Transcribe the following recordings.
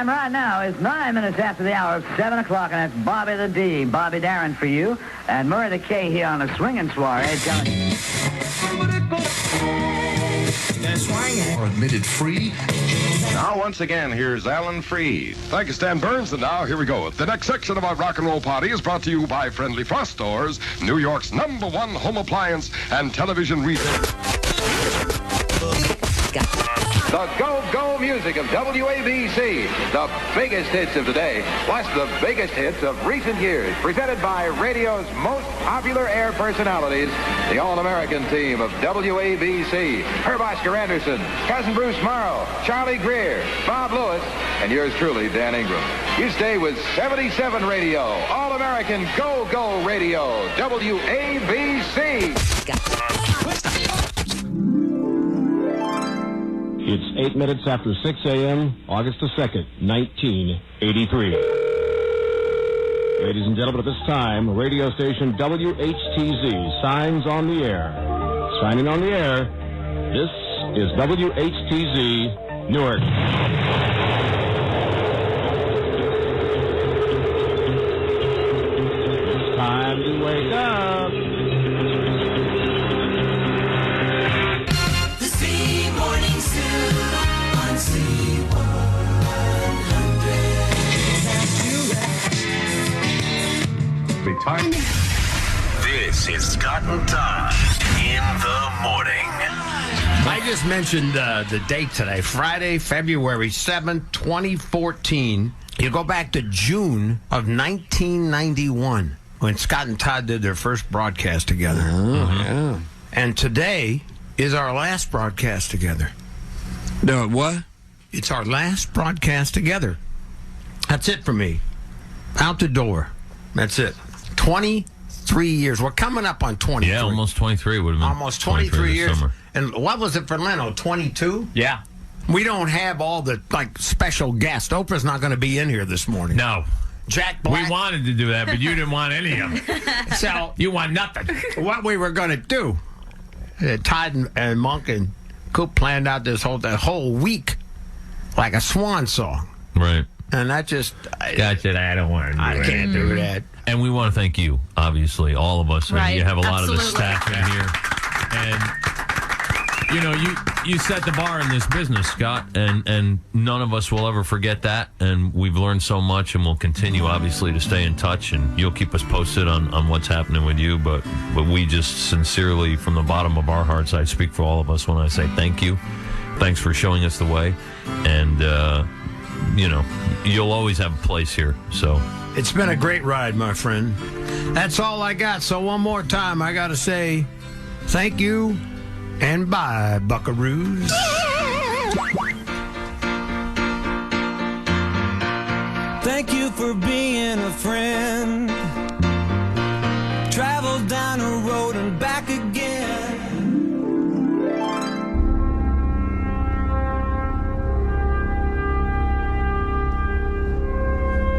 Right now is 9 minutes after the hour of 7 o'clock, and that's Bobby the D, Bobby Darin for you, and Murray the K here on the swinging soiree. Are admitted free. Now, once again, here's Alan Freed. Thank you, Stan Burns, and now here we go. The next section of our rock and roll party is brought to you by Friendly Frost Stores, New York's #1 home appliance and television retailer. The go-go music of WABC, the biggest hits of today, plus the biggest hits of recent years, presented by radio's most popular air personalities, the All-American team of WABC, Herb Oscar Anderson, Cousin Bruce Morrow, Charlie Greer, Bob Lewis, and yours truly, Dan Ingram. You stay with 77 Radio, All-American Go-Go Radio, WABC. It's 8 minutes after 6 a.m., August the 2nd, 1983. Ladies and gentlemen, at this time, radio station WHTZ signs on the air. Signing on the air, this is WHTZ, Newark. It's time to wake up. Time. This is Scott and Todd in the morning. I just mentioned the date today, Friday, February 7th, 2014. You go back to June of 1991 when Scott and Todd did their first broadcast together. Yeah. And today is our last broadcast together. No, what? It's our last broadcast together. That's it for me. Out the door. That's it. 23 years. We're coming up on 23. Yeah, almost 23 would have been. Almost 23 years. Summer. And what was it for Leno? 22? Yeah. We don't have all the special guests. Oprah's not going to be in here this morning. No. Jack Black. We wanted to do that, but you didn't want any of them. So you want nothing. What we were going to do, Todd and Monk and Coop planned out this whole week like a swan song. Right. And that just... Scott said, I don't want to do I that. can't do that. And we want to thank you, obviously, all of us. Right. And you have a lot Absolutely. of the staff in here. And, you know, you set the bar in this business, Scott, and none of us will ever forget that. And we've learned so much, and we'll continue, obviously, to stay in touch. And you'll keep us posted on what's happening with you. But we just sincerely, from the bottom of our hearts, I speak for all of us when I say thank you. Thanks for showing us the way. And, you know, you'll always have a place here, so... It's been a great ride, my friend. That's all I got. So one more time, I got to say thank you and bye, buckaroos. Thank you for being a friend. Travel down a road and back again.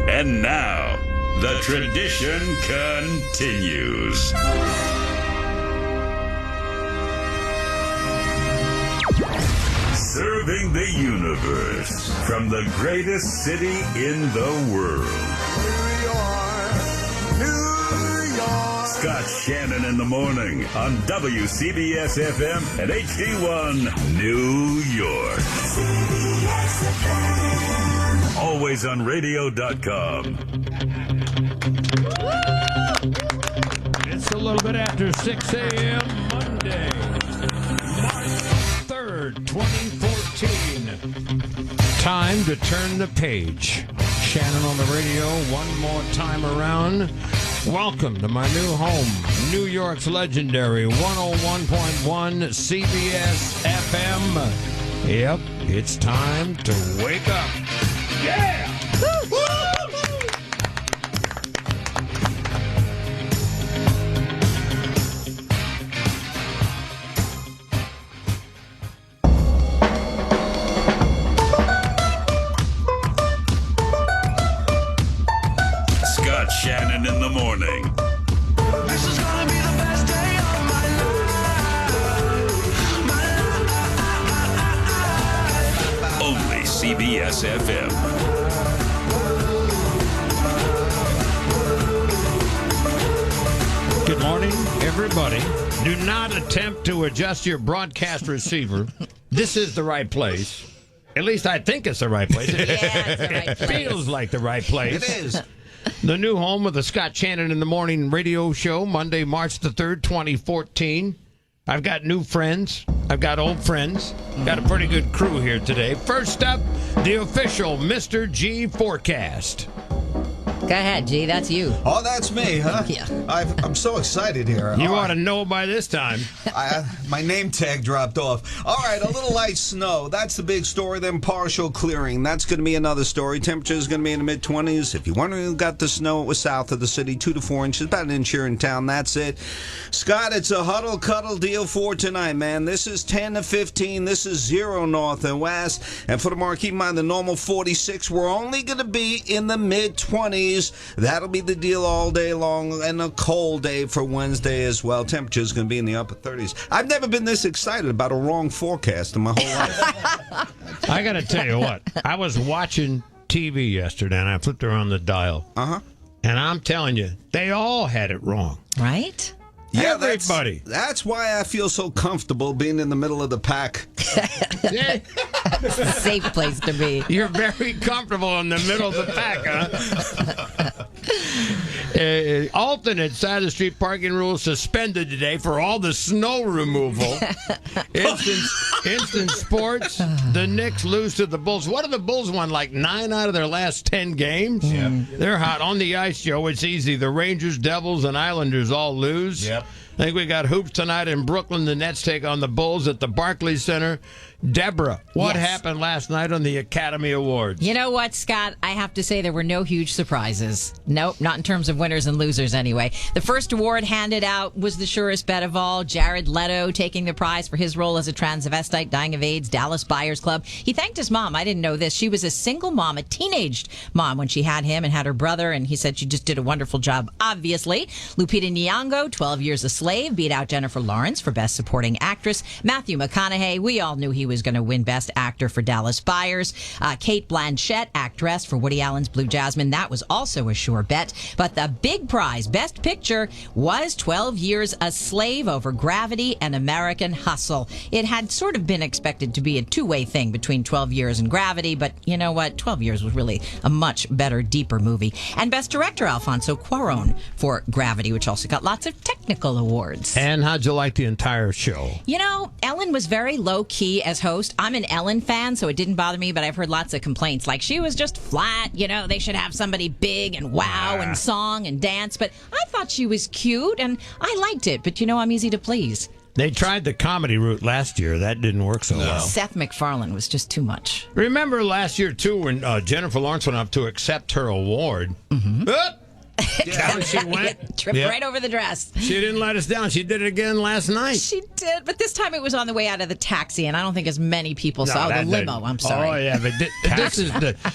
And now, the tradition continues. Serving the universe from the greatest city in the world. New York, New York. Scott Shannon in the morning on WCBS-FM and HD1 New York. Always on radio.com. It's a little bit after 6 a.m. Monday, March 3rd, 2014. Time to turn the page. Shannon on the radio one more time around. Welcome to my new home, New York's legendary 101.1 CBS FM. Yep, it's time to wake up. Yeah! Woo! Scott Shannon in the morning. This is gonna be the best day of my life. Only CBS-FM. Good morning, everybody. Do not attempt to adjust your broadcast receiver. This is the right place. At least I think it's the right place. Yeah, it's the right It place. feels like the right place. It is. The new home of the Scott Shannon in the Morning radio show, Monday, March the 3rd, 2014. I've got new friends. I've got old friends. Got a pretty good crew here today. First up, the official Mr. G forecast. Go ahead, G. That's you. Oh, that's me, huh? Yeah. I'm so excited here. You All ought to right. know by this time. My name tag dropped off. All right, a little light snow. That's the big story. Then partial clearing. That's going to be another story. Temperature is going to be in the mid-20s. If you're wondering who got the snow, it was south of the city, 2 to 4 inches, about an inch here in town. That's it. Scott, it's a huddle-cuddle deal for tonight, man. This is 10 to 15. This is 0 north and west. And for tomorrow, keep in mind the normal 46. We're only going to be in the mid-20s. That'll be the deal all day long, and a cold day for Wednesday as well. Temperature is going to be in the upper 30s. I've never been this excited about a wrong forecast in my whole life. I got to tell you what. I was watching TV yesterday, and I flipped around the dial. Uh-huh. And I'm telling you, they all had it wrong. Right? Yeah, everybody. That's why I feel so comfortable being in the middle of the pack. Yeah. It's a safe place to be. You're very comfortable in the middle of the pack, huh? Alternate side of the street parking rules suspended today for all the snow removal. Instant sports. The Knicks lose to the Bulls. What have the Bulls won? Like 9 out of their last 10 games? Yep. They're hot. On the ice, Joe, it's easy. The Rangers, Devils, and Islanders all lose. Yep. I think we got hoops tonight in Brooklyn. The Nets take on the Bulls at the Barclays Center. Deborah, what happened last night on the Academy Awards? You know what, Scott? I have to say there were no huge surprises. Nope, not in terms of winners and losers anyway. The first award handed out was the surest bet of all. Jared Leto taking the prize for his role as a transvestite dying of AIDS, Dallas Buyers Club. He thanked his mom. I didn't know this. She was a single mom, a teenaged mom when she had him and had her brother, and he said she just did a wonderful job, obviously. Lupita Nyong'o, 12 Years a Slave, beat out Jennifer Lawrence for Best Supporting Actress. Matthew McConaughey, we all knew he was going to win Best Actor for Dallas Buyers. Cate Blanchett, actress for Woody Allen's Blue Jasmine. That was also a sure bet. But the big prize, Best Picture, was 12 Years a Slave over Gravity and American Hustle. It had sort of been expected to be a two-way thing between 12 Years and Gravity, but you know what? 12 Years was really a much better, deeper movie. And Best Director, Alfonso Cuarón for Gravity, which also got lots of technical awards. And how'd you like the entire show? You know, Ellen was very low-key as host. I'm an Ellen fan, so it didn't bother me, but I've heard lots of complaints. Like, she was just flat, you know, they should have somebody big and wow and song and dance. But I thought she was cute, and I liked it. But, you know, I'm easy to please. They tried the comedy route last year. That didn't work so well. Seth MacFarlane was just too much. Remember last year, too, when Jennifer Lawrence went up to accept her award? Mm-hmm. Down she went. Tripped right over the dress. She didn't let us down. She did it again last night. She did, but this time it was on the way out of the taxi, and I don't think as many people saw the limo. I'm sorry. Oh, yeah, but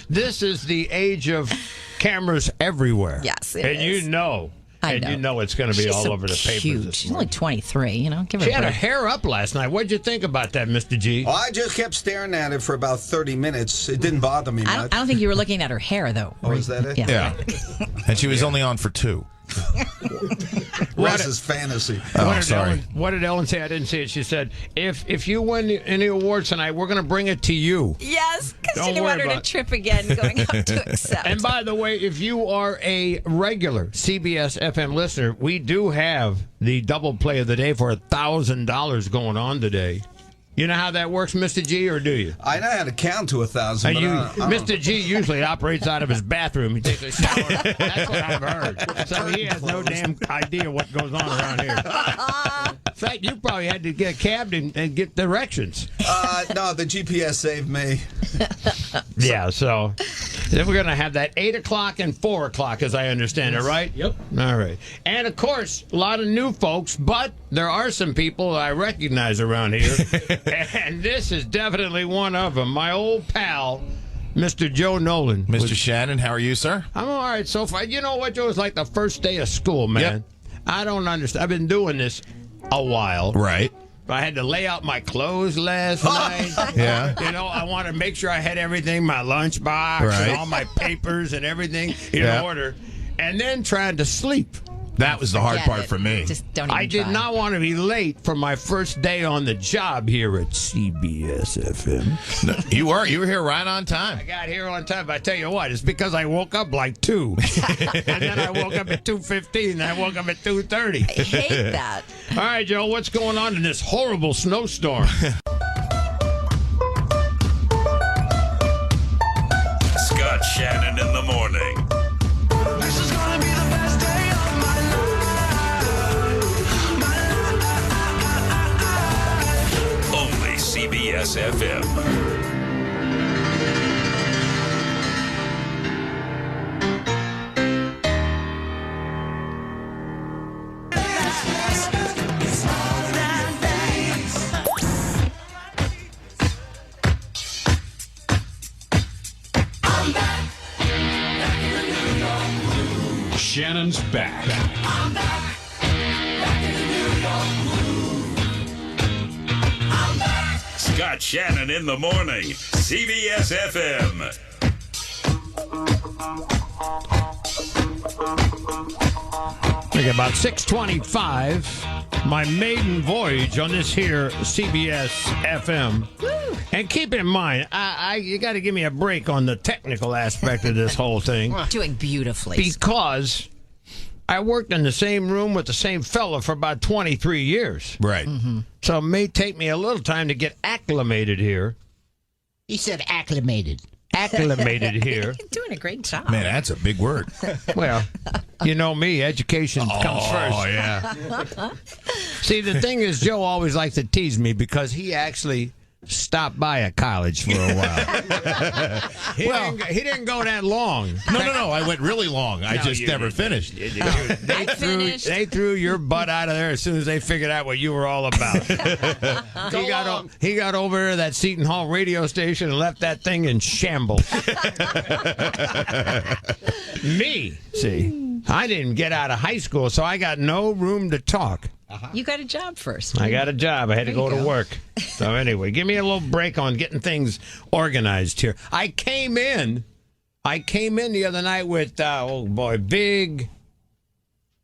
this is the age of cameras everywhere. Yes, it and is. you know. And you know it's going to be She's all so over the papers. cute. She's only 23, you know. Give her She a had her break. hair up last night. What'd you think about that, Mr. G? Oh, I just kept staring at it for about 30 minutes. It didn't bother me much. I don't think you were looking at her hair, though. Oh, is that it? Yeah. And she was only on for 2. Wes's fantasy. What did Ellen say? I didn't see it. She said, if you win any awards tonight, we're going to bring it to you. Yes, because Don't she didn't worry want her to about it. trip again going up to accept. And by the way, if you are a regular CBS-FM listener, we do have the double play of the day for $1,000 going on today. You know how that works, Mr. G, or do you? I know how to count to 1,000. Mr. G usually operates out of his bathroom. He takes a shower. That's what I've heard. So he has no damn idea what goes on around here. In fact, you probably had to get cabbed and get directions. No, the GPS saved me. Yeah, so then we're going to have that 8 o'clock and 4 o'clock, as I understand it, right? Yep. All right. And, of course, a lot of new folks, but there are some people I recognize around here. And this is definitely one of them. My old pal, Mr. Joe Nolan. Mr. Shannon, how are you, sir? I'm all right so far. You know what, Joe? It's like the first day of school, man. Yep. I don't understand. I've been doing this a while. Right. I had to lay out my clothes last night. Yeah. You know, I want to make sure I had everything, my lunchbox and all my papers and everything in order. And then trying to sleep. That was the hard part for me. Just don't even I did try. not want to be late for my first day on the job here at CBS-FM. No, you were here right on time. I got here on time, but I tell you what, it's because I woke up like 2. And then I woke up at 2:15, and I woke up at 2:30. I hate that. All right, Joe, what's going on in this horrible snowstorm? Scott Shannon in the morning. This is gonna be the best day of my life. Only CBS-FM. Shannon's back. I'm back. Back in the New York groove. I'm back. Scott Shannon in the morning. CBS-FM. Think about 6:25, my maiden voyage on this here CBS-FM. And keep in mind, you got to give me a break on the technical aspect of this whole thing. Doing beautifully. Because I worked in the same room with the same fella for about 23 years. Right. Mm-hmm. So it may take me a little time to get acclimated here. He said acclimated. Acclimated here. You're doing a great job. Man, that's a big word. Well, you know me, education comes first. Oh, yeah. See, the thing is, Joe always likes to tease me because he actually stopped by a college for a while. He didn't go that long. No. I went really long. I just never finished. They threw your butt out of there as soon as they figured out what you were all about. He got over there to that Seton Hall radio station and left that thing in shambles. Me, see, I didn't get out of high school, so I got no room to talk. You got a job first. I got a job. I had to go to work. So anyway, give me a little break on getting things organized here. I came in the other night with Big.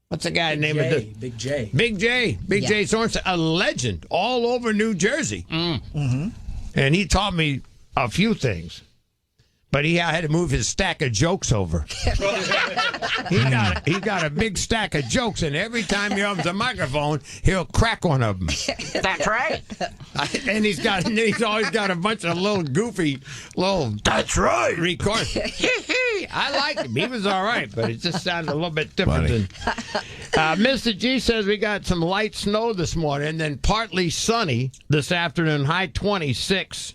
What's the guy's name? Big J. Big J Sorensen, a legend all over New Jersey. Mm-hmm. And he taught me a few things. But he had to move his stack of jokes over. He got a big stack of jokes, and every time he opens a microphone, he'll crack one of them. That's right. And he's always got a bunch of little goofy that's right records. I liked him. He was all right, but it just sounded a little bit different than. Mr. G says we got some light snow this morning, and then partly sunny this afternoon, high 26.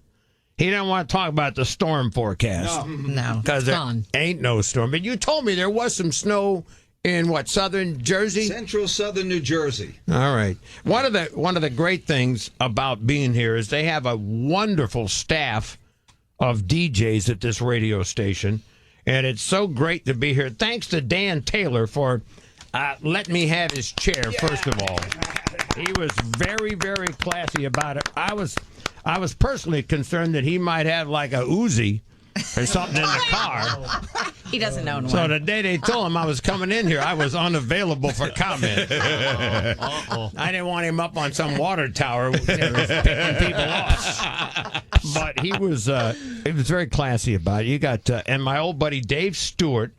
He didn't want to talk about the storm forecast. No. Because there ain't no storm. But you told me there was some snow in southern Jersey? Central southern New Jersey. All right. One of the great things about being here is they have a wonderful staff of DJs at this radio station. And it's so great to be here. Thanks to Dan Taylor for letting me have his chair, first of all. He was very, very classy about it. I was personally concerned that he might have like a Uzi or something in the car. He doesn't know. So the day they told him I was coming in here, I was unavailable for comment. I didn't want him up on some water tower picking people off. But he was very classy about it. You got and my old buddy Dave Stewart,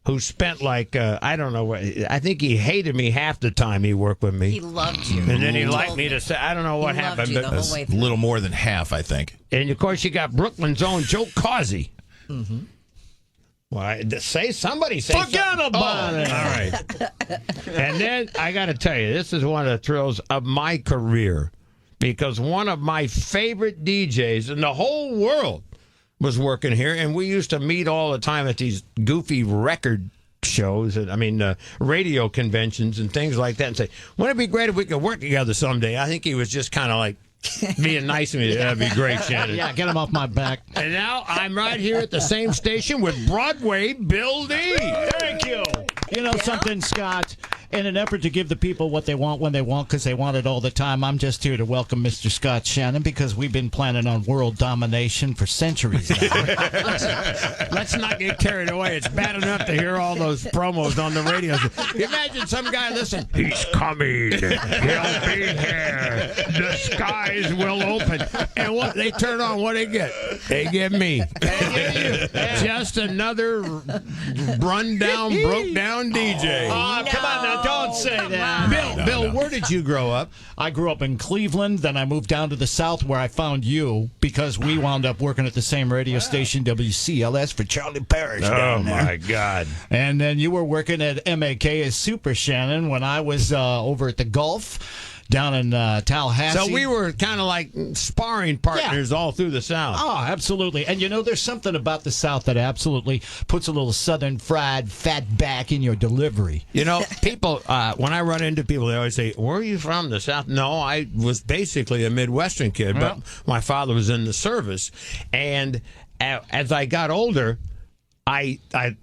who spent I don't know what, I think he hated me half the time he worked with me. He loved you. And then he liked me to say, I don't know what happened. But That's a little more than half, I think. And of course, you got Brooklyn's own Joe Causey. Mm-hmm. Well, somebody say Forget something. about it. All right. And then I got to tell you, this is one of the thrills of my career, because one of my favorite DJs in the whole world was working here, and we used to meet all the time at these goofy record shows, radio conventions and things like that, and say, wouldn't it be great if we could work together someday? I think he was just kind of like being nice to me. That'd be great, Shannon. Yeah, get him off my back. And now I'm right here at the same station with Broadway Bill D. Thank you. You know something, Scott? In an effort to give the people what they want when they want, because they want it all the time, I'm just here to welcome Mr. Scott Shannon, because we've been planning on world domination for centuries now. Let's not get carried away. It's bad enough to hear all those promos on the radio. Imagine some guy listen, he's coming. He'll be here. The skies will open. And what they turn on, what they get? They get me. Just another run-down, broke-down DJ. Come on now, don't say that. Bill, where did you grow up? I grew up in Cleveland, then I moved down to the South where I found you, because we wound up working at the same radio station, WCLS, for Charlie Parrish down there. Oh, my God. And then you were working at MAK as Super Shannon when I was over at the Gulf down in Tallahassee. So we were kind of like sparring partners all through the South. Oh, absolutely. And you know, there's something about the South that absolutely puts a little Southern fried fat back in your delivery. You know, people, when I run into people, they always say, where are you from, the South? No, I was basically a Midwestern kid, but my father was in the service. And as I got older, I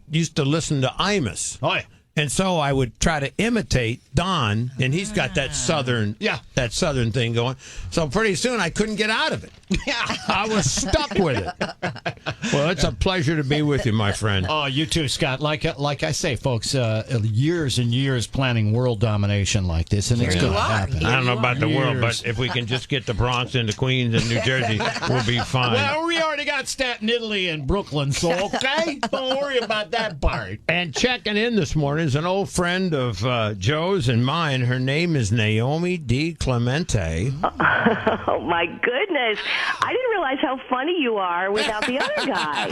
used to listen to Imus. Oh, yeah. And so I would try to imitate Don, and he's got that southern thing going. So pretty soon I couldn't get out of it. Yeah, I was stuck with it. Well, it's a pleasure to be with you, my friend. Oh, you too, Scott. Like I say, folks, years and years planning world domination like this, and it's going to happen. I don't know about the world, but if we can just get the Bronx into Queens and New Jersey, we'll be fine. Well, we already got Staten Italy and Brooklyn, so okay? Don't worry about that part. And checking in this morning is an old friend of Joe's and mine. Her name is Naomi D. Clemente. Oh, my goodness. I didn't realize how funny you are without the other guy.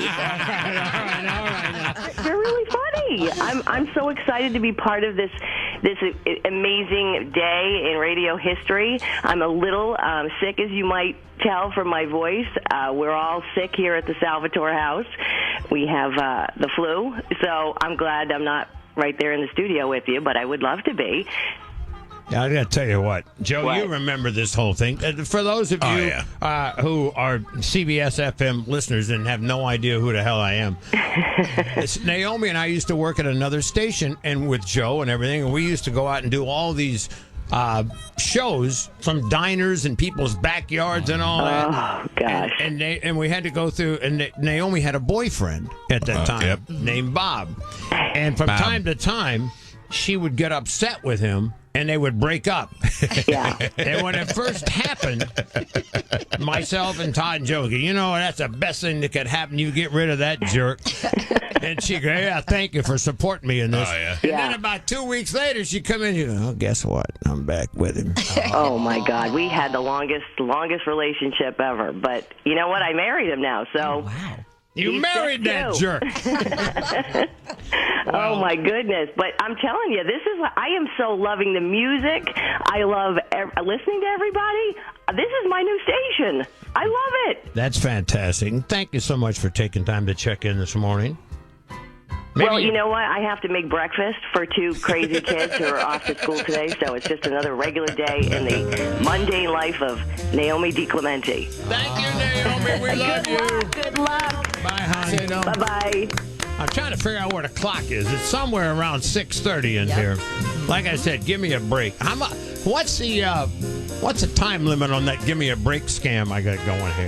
All right. You're really funny. I'm so excited to be part of this amazing day in radio history. I'm a little sick, as you might tell from my voice. We're all sick here at the Salvatore House. We have the flu, so I'm glad I'm not right there in the studio with you, but I would love to be. I got to tell you what, Joe, you remember this whole thing. For those of you who are CBS-FM listeners and have no idea who the hell I am, Naomi and I used to work at another station and with Joe and everything, and we used to go out and do all these shows from diners and people's backyards and all that. Oh, gosh. And we had to go through, and Naomi had a boyfriend at that time named Bob. And from time to time, she would get upset with him, and they would break up. Yeah. And when it first happened, myself and Todd and Joe go, you know, that's the best thing that could happen. You get rid of that jerk. And she go, yeah, thank you for supporting me in this. Oh, yeah. And then about 2 weeks later, she come in, you go, oh, guess what? I'm back with him. Oh, my God. We had the longest relationship ever. But you know what? I married him now, so... Oh, wow. You married that jerk. Oh, my goodness. But I'm telling you, I am so loving the music. I love listening to everybody. This is my new station. I love it. That's fantastic. And thank you so much for taking time to check in this morning. Well, you know what? I have to make breakfast for two crazy kids who are off to school today, so it's just another regular day in the mundane life of Naomi D. Clemente. Thank you, Naomi. We love you. Good luck. Bye, honey. Bye-bye. I'm trying to figure out where the clock is. It's somewhere around 6:30 in here. Like I said, give me a break. What's the time limit on that give me a break scam I got going here?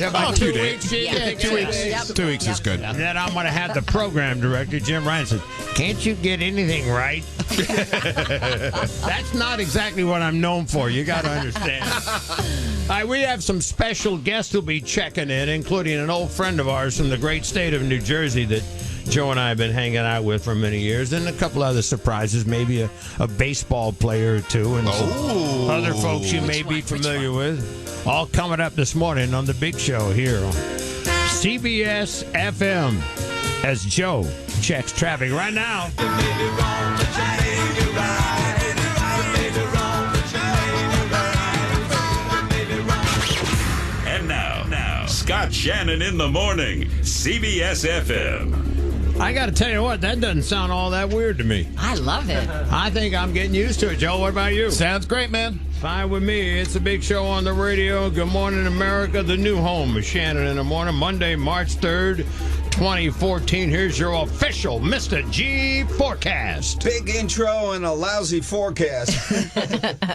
About 2 days. Yeah, 2 weeks. Yep. 2 weeks is good. And then I'm going to have the program director, Jim Ryan, says, can't you get anything right? That's not exactly what I'm known for. You got to understand. All right, we have some special guests who'll be checking in, including an old friend of ours from the great state of New Jersey that Joe and I have been hanging out with for many years, and a couple other surprises, maybe a baseball player or two, and some other folks you may be familiar with. All coming up this morning on the big show here on CBS-FM as Joe checks traffic right now. And now, Scott Shannon in the morning, CBS-FM. I got to tell you what, that doesn't sound all that weird to me. I love it. I think I'm getting used to it, Joe. What about you? Sounds great, man. Fine with me. It's a big show on the radio. Good morning, America. The new home of Shannon in the morning. Monday, March 3rd, 2014. Here's your official Mr. G forecast. Big intro and a lousy forecast.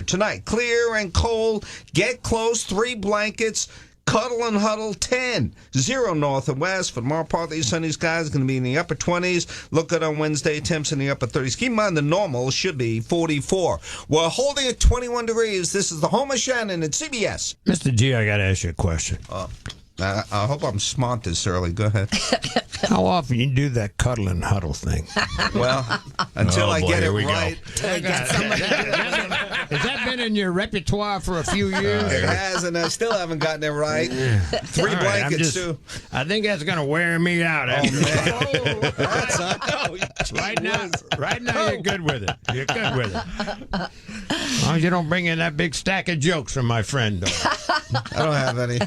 Tonight, clear and cold. Get close, 3 blankets. Cuddle and huddle, 10. 0 north and west. For tomorrow, partly sunny skies, going to be in the upper 20s. Look good on Wednesday, temps in the upper 30s. Keep in mind the normal should be 44. We're holding at 21 degrees. This is the home of Shannon at CBS. Mr. G, I got to ask you a question. I hope I'm smart this early. Go ahead. How often you do that cuddle and huddle thing? Well, until I get it we right. Has that been in your repertoire for a few years? It has, and I still haven't gotten it right. 3 All right, blankets, too. I think that's going to wear me out. Right now, you're good with it. You're good with it. As long as you don't bring in that big stack of jokes from my friend. I don't have any.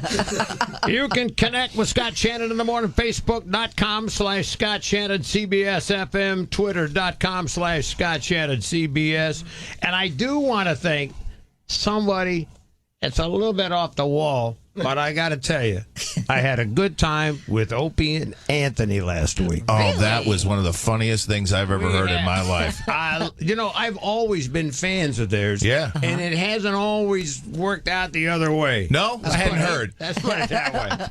You can connect with Scott Shannon in the morning. Facebook.com/Scott Shannon CBS-FM. Twitter.com/Scott Shannon CBS. And I do want to thank somebody that's a little bit off the wall, but I got to tell you, I had a good time with Opie and Anthony last week. Oh, really? That was one of the funniest things I've ever heard in my life. I've always been fans of theirs. Yeah. And it hasn't always worked out the other way. No? I hadn't heard. Let's put it that way.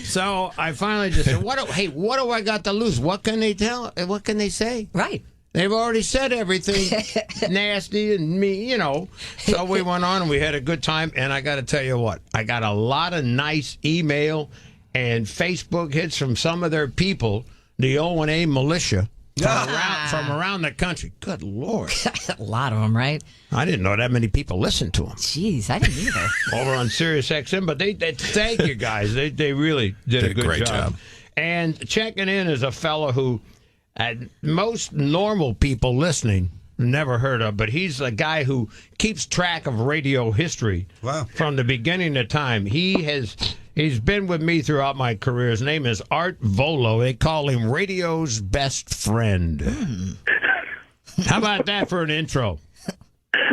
So I finally just said, what do I got to lose? What can they tell? What can they say? Right. They've already said everything nasty and me, So we went on and we had a good time. And I got to tell you what, I got a lot of nice email and Facebook hits from some of their people, the O&A militia, from around the country. Good Lord. A lot of them, right? I didn't know that many people listened to them. Jeez, I didn't either. Over on Sirius XM, but they thank you guys. They really did a good great job. And checking in is a fellow who most normal people listening never heard of, but he's a guy who keeps track of radio history from the beginning of time. He's been with me throughout my career. His name is Art Volo. They call him radio's best friend. How about that for an intro?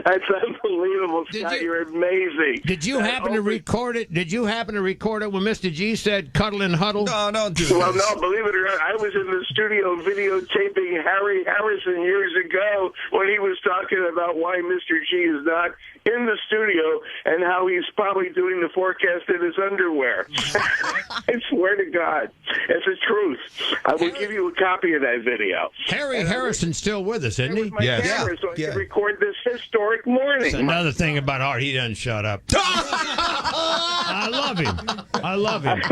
That's unbelievable, Scott. You're amazing. Did you happen to record it? Did you happen to record it when Mr. G said cuddle and huddle? No, don't do Well, no, believe it or not, I was in the studio videotaping Harry Harrison years ago when he was talking about why Mr. G is not in the studio and how he's probably doing the forecast in his underwear. I swear to God. It's the truth. I will give you a copy of that video. Harry Harrison's still with us, isn't he? Camera, so I can record this historic morning. That's another thing about Art, he doesn't shut up. I love him. I love him.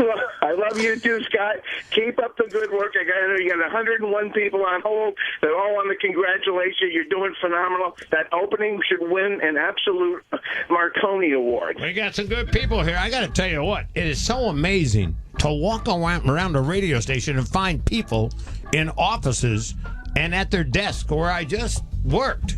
I love you too, Scott. Keep up the good work. You got 101 people on hold. They're all on the congratulations. You're doing phenomenal. That opening should win an absolute Marconi Award. We got some good people here. I got to tell you what, it is so amazing to walk around a radio station and find people in offices and at their desk where I just worked.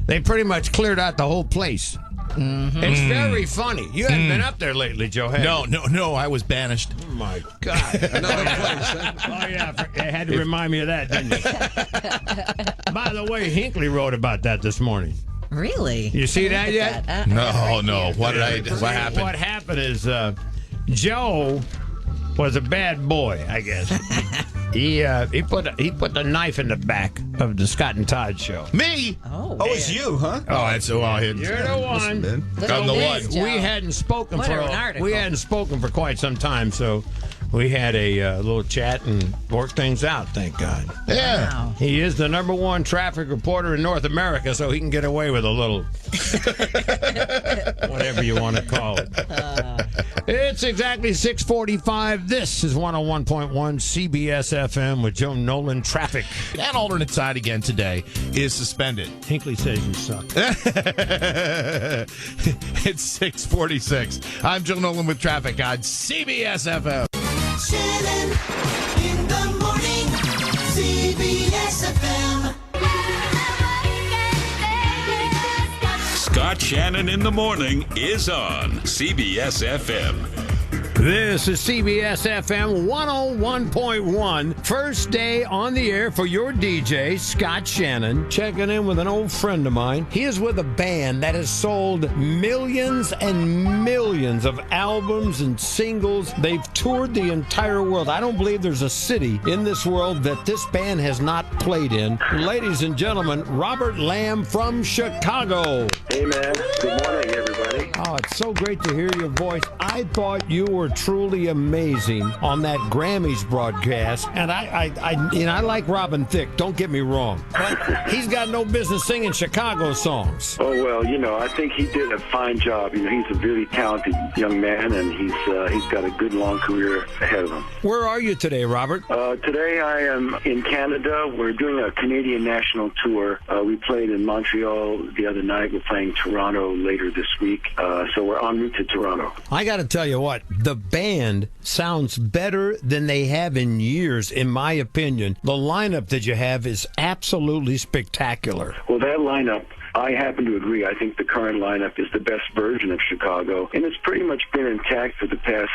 They pretty much cleared out the whole place. Mm-hmm. It's very funny. You haven't been up there lately, Joe, have you? No, I was banished. Oh, my God. Another place. Oh, yeah, it had to remind me of that, didn't it? By the way, Hinckley wrote about that this morning. Really? You see that yet? No. What happened? What happened is Joe was a bad boy, I guess. He put the knife in the back of the Scott and Todd show. Me? Oh, it's you, huh? Oh, that's well. You're the one. I'm the one. We hadn't spoken What an article. we hadn't spoken for quite some time, so we had a little chat and worked things out. Thank God. Yeah. Wow. He is the #1 traffic reporter in North America, so he can get away with a little whatever you want to call it. It's exactly 6:45. This is 101.1 CBS-FM with Joe Nolan. Traffic. That alternate side again today is suspended. Hinckley says you suck. It's 6:46. I'm Joe Nolan with traffic on CBS-FM. Shannon in the morning, CBS-FM. Scott Shannon in the morning is on CBS-FM. This is CBS-FM 101.1. First day on the air for your DJ, Scott Shannon. Checking in with an old friend of mine. He is with a band that has sold millions and millions of albums and singles. They've toured the entire world. I don't believe there's a city in this world that this band has not played in. Ladies and gentlemen, Robert Lamb from Chicago. Hey, man. Good morning, everybody. Oh, it's so great to hear your voice. I thought you were truly amazing on that Grammys broadcast, and I like Robin Thicke. Don't get me wrong, but he's got no business singing Chicago songs. Oh, well, I think he did a fine job. He's a really talented young man, and he's got a good long career ahead of him. Where are you today, Robert? Today I am in Canada. We're doing a Canadian national tour. We played in Montreal the other night. We're playing Toronto later this week. So we're en route to Toronto. I got to tell you what, the band sounds better than they have in years, in my opinion. The lineup that you have is absolutely spectacular. Well, that lineup, I happen to agree. I think the current lineup is the best version of Chicago, and it's pretty much been intact for the past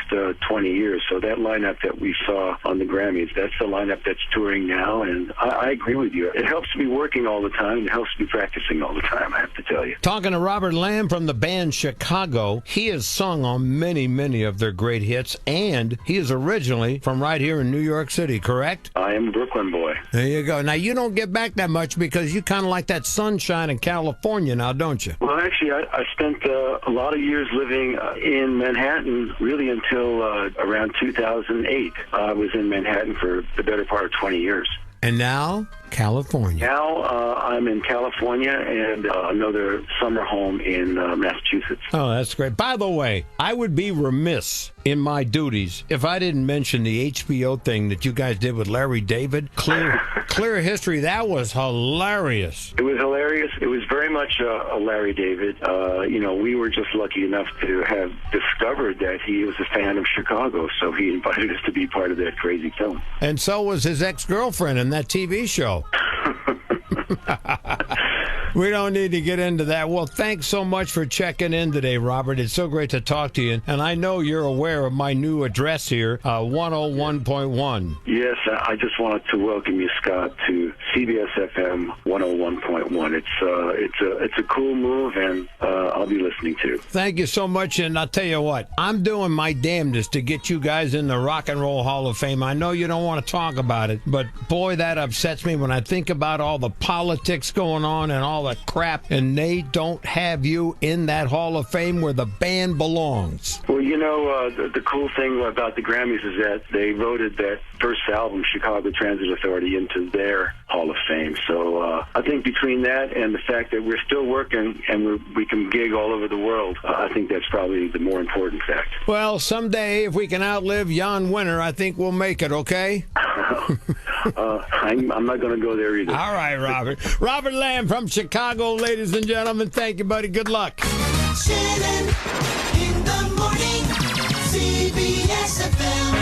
20 years. So that lineup that we saw on the Grammys, that's the lineup that's touring now, and I agree with you. It helps me working all the time. It helps me practicing all the time, I have to tell you. Talking to Robert Lamb from the band Chicago, he has sung on many, many of their great hits, and he is originally from right here in New York City, correct? I am a Brooklyn boy. There you go. Now, you don't get back that much because you kind of like that sunshine in California now, don't you? Well, actually, I spent a lot of years living in Manhattan, really until around 2008. I was in Manhattan for the better part of 20 years. And now, California. Now I'm in California and another summer home in Massachusetts. Oh, that's great. By the way, I would be remiss in my duties if I didn't mention the HBO thing that you guys did with Larry David. Clear History. That was hilarious. It was hilarious. It was very much a Larry David. We were just lucky enough to have discovered that he was a fan of Chicago, so he invited us to be part of that crazy film. And so was his ex-girlfriend in that TV show. We don't need to get into that. Well, thanks so much for checking in today, Robert. It's so great to talk to you. And I know you're aware of my new address here, 101.1. Yes, I just wanted to welcome you, Scott, to CBS-FM 101.1. It's a cool move, and I'll be listening too. Thank you so much. And I'll tell you what, I'm doing my damnedest to get you guys in the Rock and Roll Hall of Fame. I know you don't want to talk about it, but boy, that upsets me when I think about all the politics going on and all the crap, and they don't have you in that Hall of Fame where the band belongs. Well, the cool thing about the Grammys is that they voted that first album, Chicago Transit Authority, into their Hall of Fame. So I think between that and the fact that we're still working and we can gig all over the world, I think that's probably the more important fact. Well, someday, if we can outlive Jan Winter, I think we'll make it, okay? I'm not going to go there either. All right, Robert. Robert Lamb from Chicago, ladies and gentlemen. Thank you, buddy. Good luck. Shannon in the morning, CBS-FM.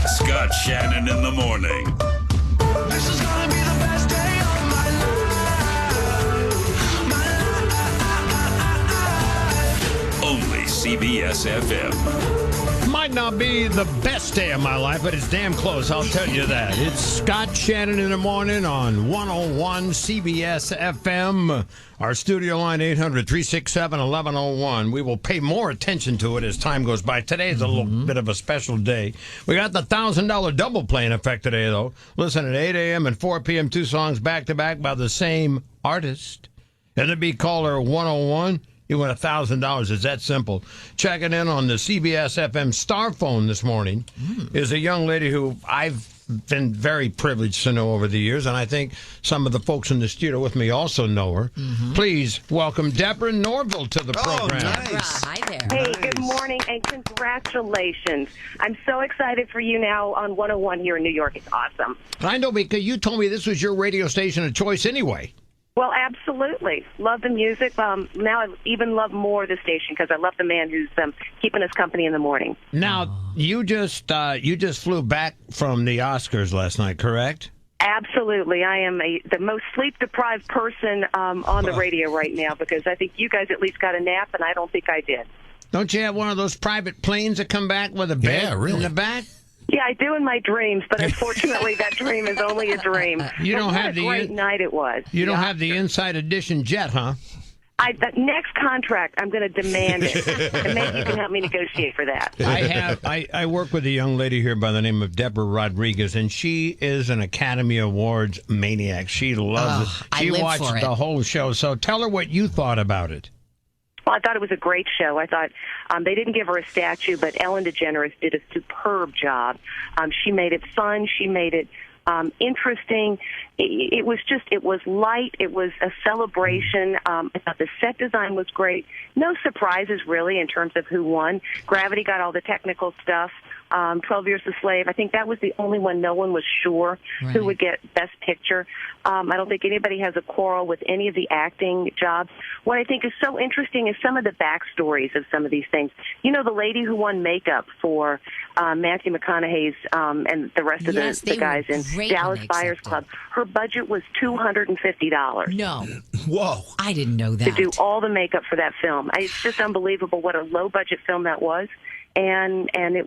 Scott Shannon in the morning. This is gonna be the best day of my life. Only CBS. WCBS-FM. Might not be the best day of my life, but it's damn close, I'll tell you that. It's Scott Shannon in the morning on 101 CBS-FM. Our studio line, 800-367-1101. We will pay more attention to it as time goes by. Today is a little bit of a special day. We got the $1,000 double play in effect today, though. Listen at 8 a.m. and 4 p.m., 2 songs back-to-back by the same artist. And it'd be caller 101. You win $1,000. It's that simple. Checking in on the CBS-FM star phone this morning is a young lady who I've been very privileged to know over the years, and I think some of the folks in the studio with me also know her. Please welcome Deborah Norville to the program. Nice. Hi there. Hey, good morning and congratulations. I'm so excited for you now on 101 here in New York. It's awesome. I know, because you told me this was your radio station of choice anyway. Well, absolutely. Love the music. Now I even love more the station because I love the man who's keeping us company in the morning. Now, you just flew back from the Oscars last night, correct? Absolutely. I am the most sleep-deprived person on the radio right now because I think you guys at least got a nap, and I don't think I did. Don't you have one of those private planes that come back with a bed in the back? Yeah, I do in my dreams, but unfortunately that dream is only a dream. You don't have the great night it was. You don't have the Inside Edition jet, huh? The next contract, I'm going to demand it, and maybe you can help me negotiate for that. I work with a young lady here by the name of Deborah Rodriguez, and she is an Academy Awards maniac. She loves it. She watched the whole show. So tell her what you thought about it. Well, I thought it was a great show. I thought they didn't give her a statue, but Ellen DeGeneres did a superb job. She made it fun. She made it interesting. It was light. It was a celebration. I thought the set design was great. No surprises, really, in terms of who won. Gravity got all the technical stuff. 12 Years a Slave, I think that was the only one no one was sure who would get Best Picture. I don't think anybody has a quarrel with any of the acting jobs. What I think is so interesting is some of the backstories of some of these things. You know, the lady who won makeup for Matthew McConaughey's and the rest of the guys in Dallas Buyers Club, her budget was $250. No. Whoa. I didn't know that. To do all the makeup for that film. It's just unbelievable what a low-budget film that was. And it,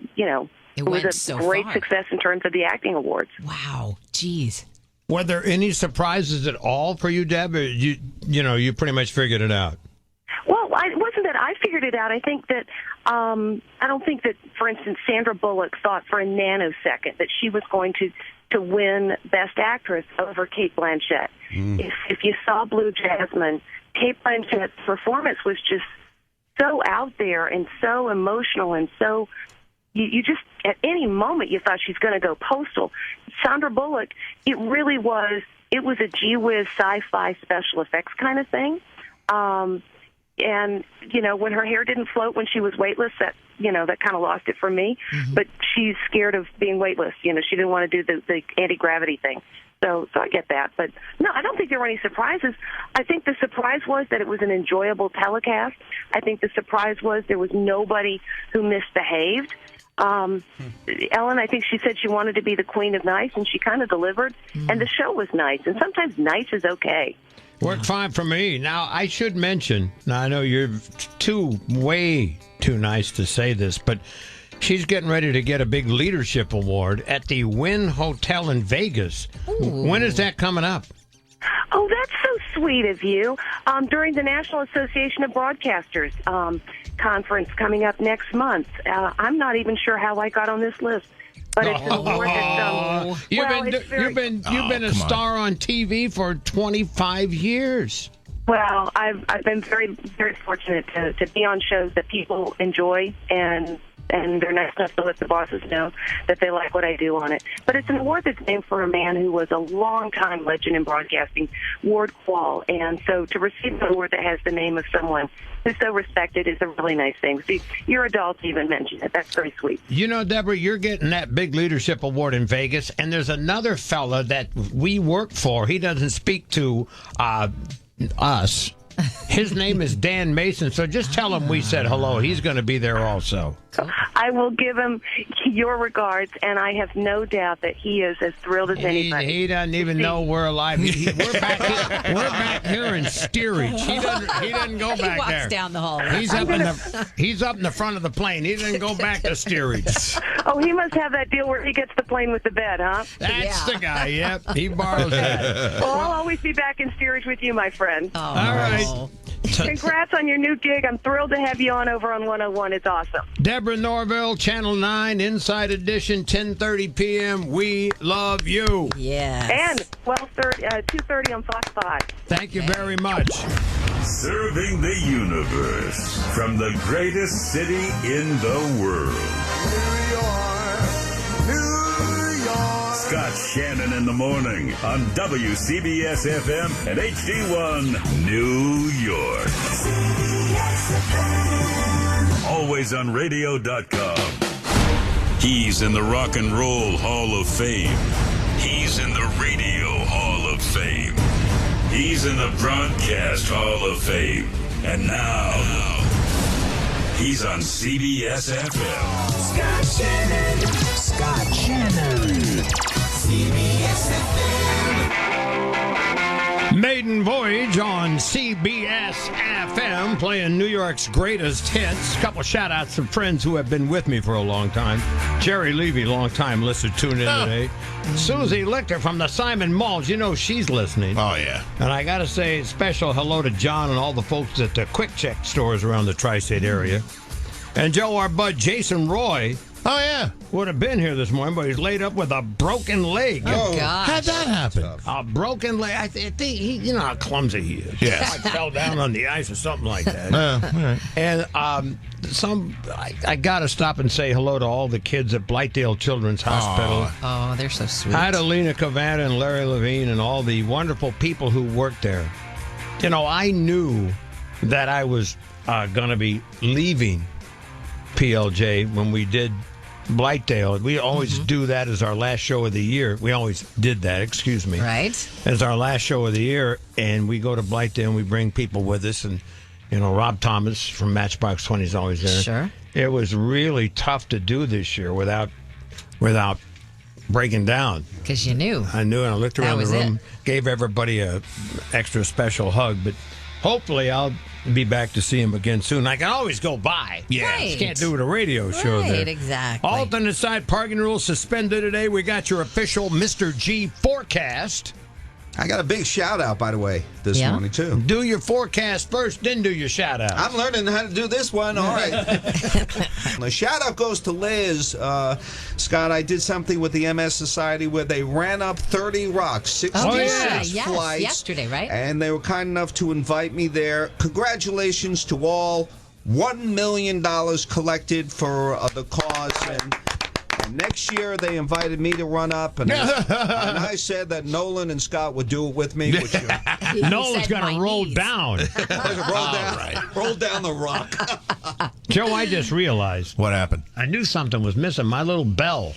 it was a great success in terms of the acting awards. Wow. Jeez. Were there any surprises at all for you, Deb? Or you pretty much figured it out. Well, it wasn't that I figured it out. I think that I don't think that, for instance, Sandra Bullock thought for a nanosecond that she was going to win Best Actress over Cate Blanchett. If you saw Blue Jasmine, Cate Blanchett's performance was just so out there and so emotional and so you just at any moment you thought she's going to go postal. Sandra Bullock, it was a gee whiz sci-fi special effects kind of thing. And when her hair didn't float when she was weightless, that kind of lost it for me. But she's scared of being weightless. She didn't want to do the anti-gravity thing. So I get that. But, no, I don't think there were any surprises. I think the surprise was that it was an enjoyable telecast. I think the surprise was there was nobody who misbehaved. Ellen, I think she said she wanted to be the queen of nice, and she kind of delivered. And the show was nice. And sometimes nice is okay. Worked fine for me. Now, I should mention, now I know you're way too nice to say this, but she's getting ready to get a big leadership award at the Wynn Hotel in Vegas. Ooh. When is that coming up? Oh, that's so sweet of you. During the National Association of Broadcasters conference coming up next month. I'm not even sure how I got on this list. But it's an award that, you've been a star on TV for 25 years. Well, I've been very, very fortunate to be on shows that people enjoy, and they're nice enough to let the bosses know that they like what I do on it. But it's an award that's named for a man who was a long-time legend in broadcasting, Ward Quall. And so to receive an award that has the name of someone who's so respected is a really nice thing. See, you're adult to even mention it. That's very sweet. Deborah, you're getting that big leadership award in Vegas, and there's another fella that we work for. He doesn't speak to us His name is Dan Mason, so just tell him we said hello. He's going to be there also. I will give him your regards, and I have no doubt that he is as thrilled as anybody. He doesn't even know we're alive. We're back here in steerage. He doesn't go back walks there. down the hall. He's up in the front of the plane. He didn't go back to steerage. Oh, he must have that deal where he gets the plane with the bed, huh? That's the guy. Yep, he borrows that. Well, I'll always be back in steerage with you, my friend. Oh, all right. Congrats on your new gig. I'm thrilled to have you on over on 101. It's awesome. Deborah Norville, Channel 9, Inside Edition, 10:30 p.m. We love you. Yes. And 2:30 on Fox 5. Thank you very much. Serving the universe from the greatest city in the world. New York. Scott Shannon in the morning on WCBS-FM and HD1 New York. Always on radio.com. He's in the Rock and Roll Hall of Fame. He's in the Radio Hall of Fame. He's in the Broadcast Hall of Fame. And now, he's on CBS-FM. Scott Shannon. Scott Shannon. CBS-FM. Maiden Voyage on CBS-FM, playing New York's greatest hits. A couple shout-outs to friends who have been with me for a long time. Jerry Levy, long-time listener, tune in today. Susie Lichter from the Simon Malls, you know she's listening. Oh, yeah. And I got to say special hello to John and all the folks at the Quick Check stores around the tri-state area. And Joe, our bud Jason Roy. Oh, yeah. Would have been here this morning, but he's laid up with a broken leg. Oh, gosh. How'd that happen? A broken leg. I think he, you know how clumsy he is. Yes. Like fell down on the ice or something like that. All right. And I got to stop and say hello to all the kids at Blightdale Children's Hospital. Oh, they're so sweet. Hi to Lena Cavana and Larry Levine and all the wonderful people who work there. You know, I knew that I was going to be leaving PLJ when we did Blightdale. We always do that as our last show of the year. We always did that, excuse me. Right. As our last show of the year, and we go to Blightdale and we bring people with us, and, you know, Rob Thomas from Matchbox 20 is always there. Sure. It was really tough to do this year without breaking down. Because you knew. I knew, and I looked around the That was room, it. gave everybody a extra special hug, but hopefully I'll be back to see him again soon. I can always go by. Yeah. Right. Just can't do it a radio show there. Right, exactly. Alternate side parking rules suspended today. We got your official Mr. G forecast. I got a big shout out, by the way, this morning, too. Do your forecast first, then do your shout out. I'm learning how to do this one. All right. The shout out goes to Liz. Scott, I did something with the MS Society where they ran up 30 rocks, 66 flights. Yesterday, right? And they were kind enough to invite me there. Congratulations to all. $1 million collected for the cause. And next year, they invited me to run up, and I said that Nolan and Scott would do it with me. Which, Nolan's going to roll down. Roll down the rock. Joe, I just realized. What happened? I knew something was missing. My little bell.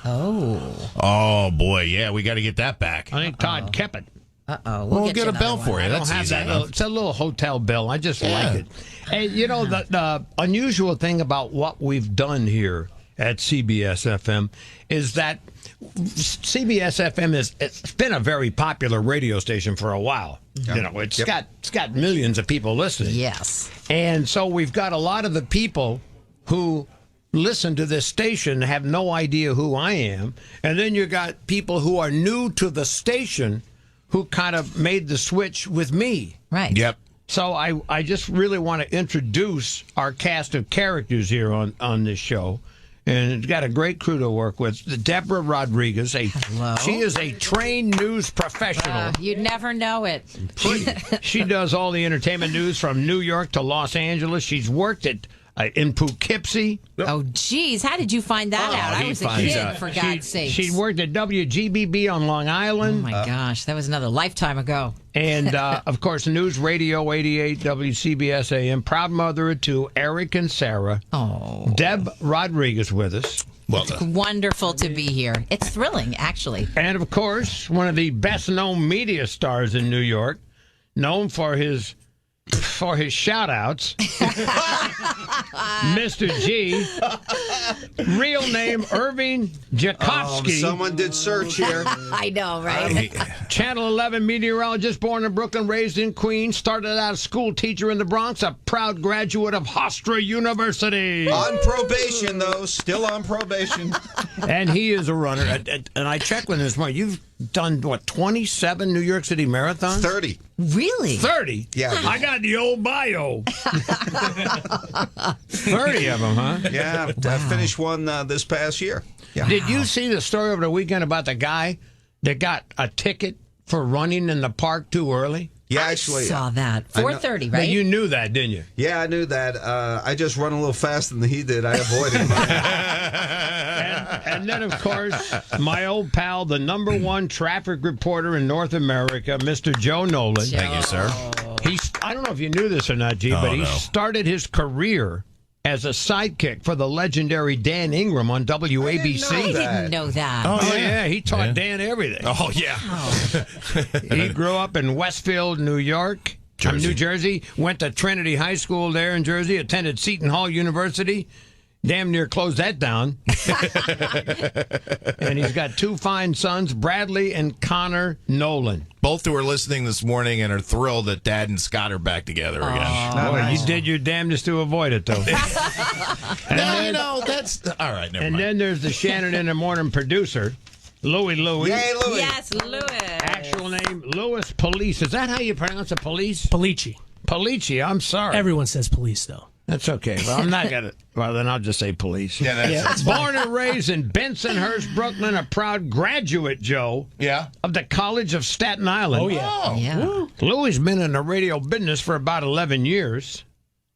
Oh, boy. Yeah, we got to get that back. I think Todd kept it. Uh-oh. We'll get a bell for you. I don't That's have easy that enough. it's a little hotel bell. I just like it. And, you know, the unusual thing about what we've done here at CBS-FM is that CBS-FM it's been a very popular radio station for a while. You know, it's got millions of people listening. Yes. And so we've got a lot of the people who listen to this station have no idea who I am. And then you got people who are new to the station who kind of made the switch with me. Right. Yep. So I just really want to introduce our cast of characters here on this show. And it's got a great crew to work with. Deborah Rodriguez. Hello. She is a trained news professional. You'd never know it. She does all the entertainment news from New York to Los Angeles. She's worked at in Poughkeepsie. Oh, geez. How did you find that out? I was a kid, for God's sake. She worked at WGBB on Long Island. Oh, my gosh. That was another lifetime ago. And, of course, News Radio 88, WCBS AM. Proud mother of two, Eric and Sarah. Oh. Deb Rodriguez with us. Well done. Wonderful to be here. It's thrilling, actually. And, of course, one of the best-known media stars in New York, known for his for his shout-outs. Mr. G. Real name, Irving Jakovsky. Someone did search here. I know, right? Channel 11 meteorologist, born in Brooklyn, raised in Queens, started out a school teacher in the Bronx, a proud graduate of Hofstra University. On probation, though. Still on probation. And he is a runner. And I checked with him this morning. You've done, what, 27 New York City marathons? 30. Really? 30? Yeah. I got the old bio. 30 of them, huh? Yeah, I finished one this past year. Yeah. Did you see the story over the weekend about the guy that got a ticket for running in the park too early? Yeah, actually. I saw that. 4:30, But right? you knew that, didn't you? Yeah, I knew that. I just run a little faster than he did. I avoided him. And then, of course, my old pal, the #1 traffic reporter in North America, Mr. Joe Nolan. Thank you, sir. I don't know if you knew this or not, G, but he started his career as a sidekick for the legendary Dan Ingram on WABC. I didn't know that. Oh, yeah. He taught Dan everything. Oh, yeah. He grew up in Westfield, New York. New Jersey. Went to Trinity High School there in Jersey. Attended Seton Hall University. Damn near closed that down. And he's got two fine sons, Bradley and Connor Nolan. Both who are listening this morning and are thrilled that Dad and Scott are back together again. Boy, you did your damnedest to avoid it, though. That's all right. Never And mind. then there's the Shannon in the Morning producer, Louie. Yay, Louie. Yes, Louis. Actual name, Louis Police. Is that how you pronounce it, Police? Polici. Polici, I'm sorry. Everyone says police, though. That's okay. Well, I'm not going to. Well, then I'll just say police. Yeah, that's Born and raised in Bensonhurst, Brooklyn, a proud graduate, Joe. Yeah. Of the College of Staten Island. Oh, yeah. Yeah. Louis been in the radio business for about 11 years.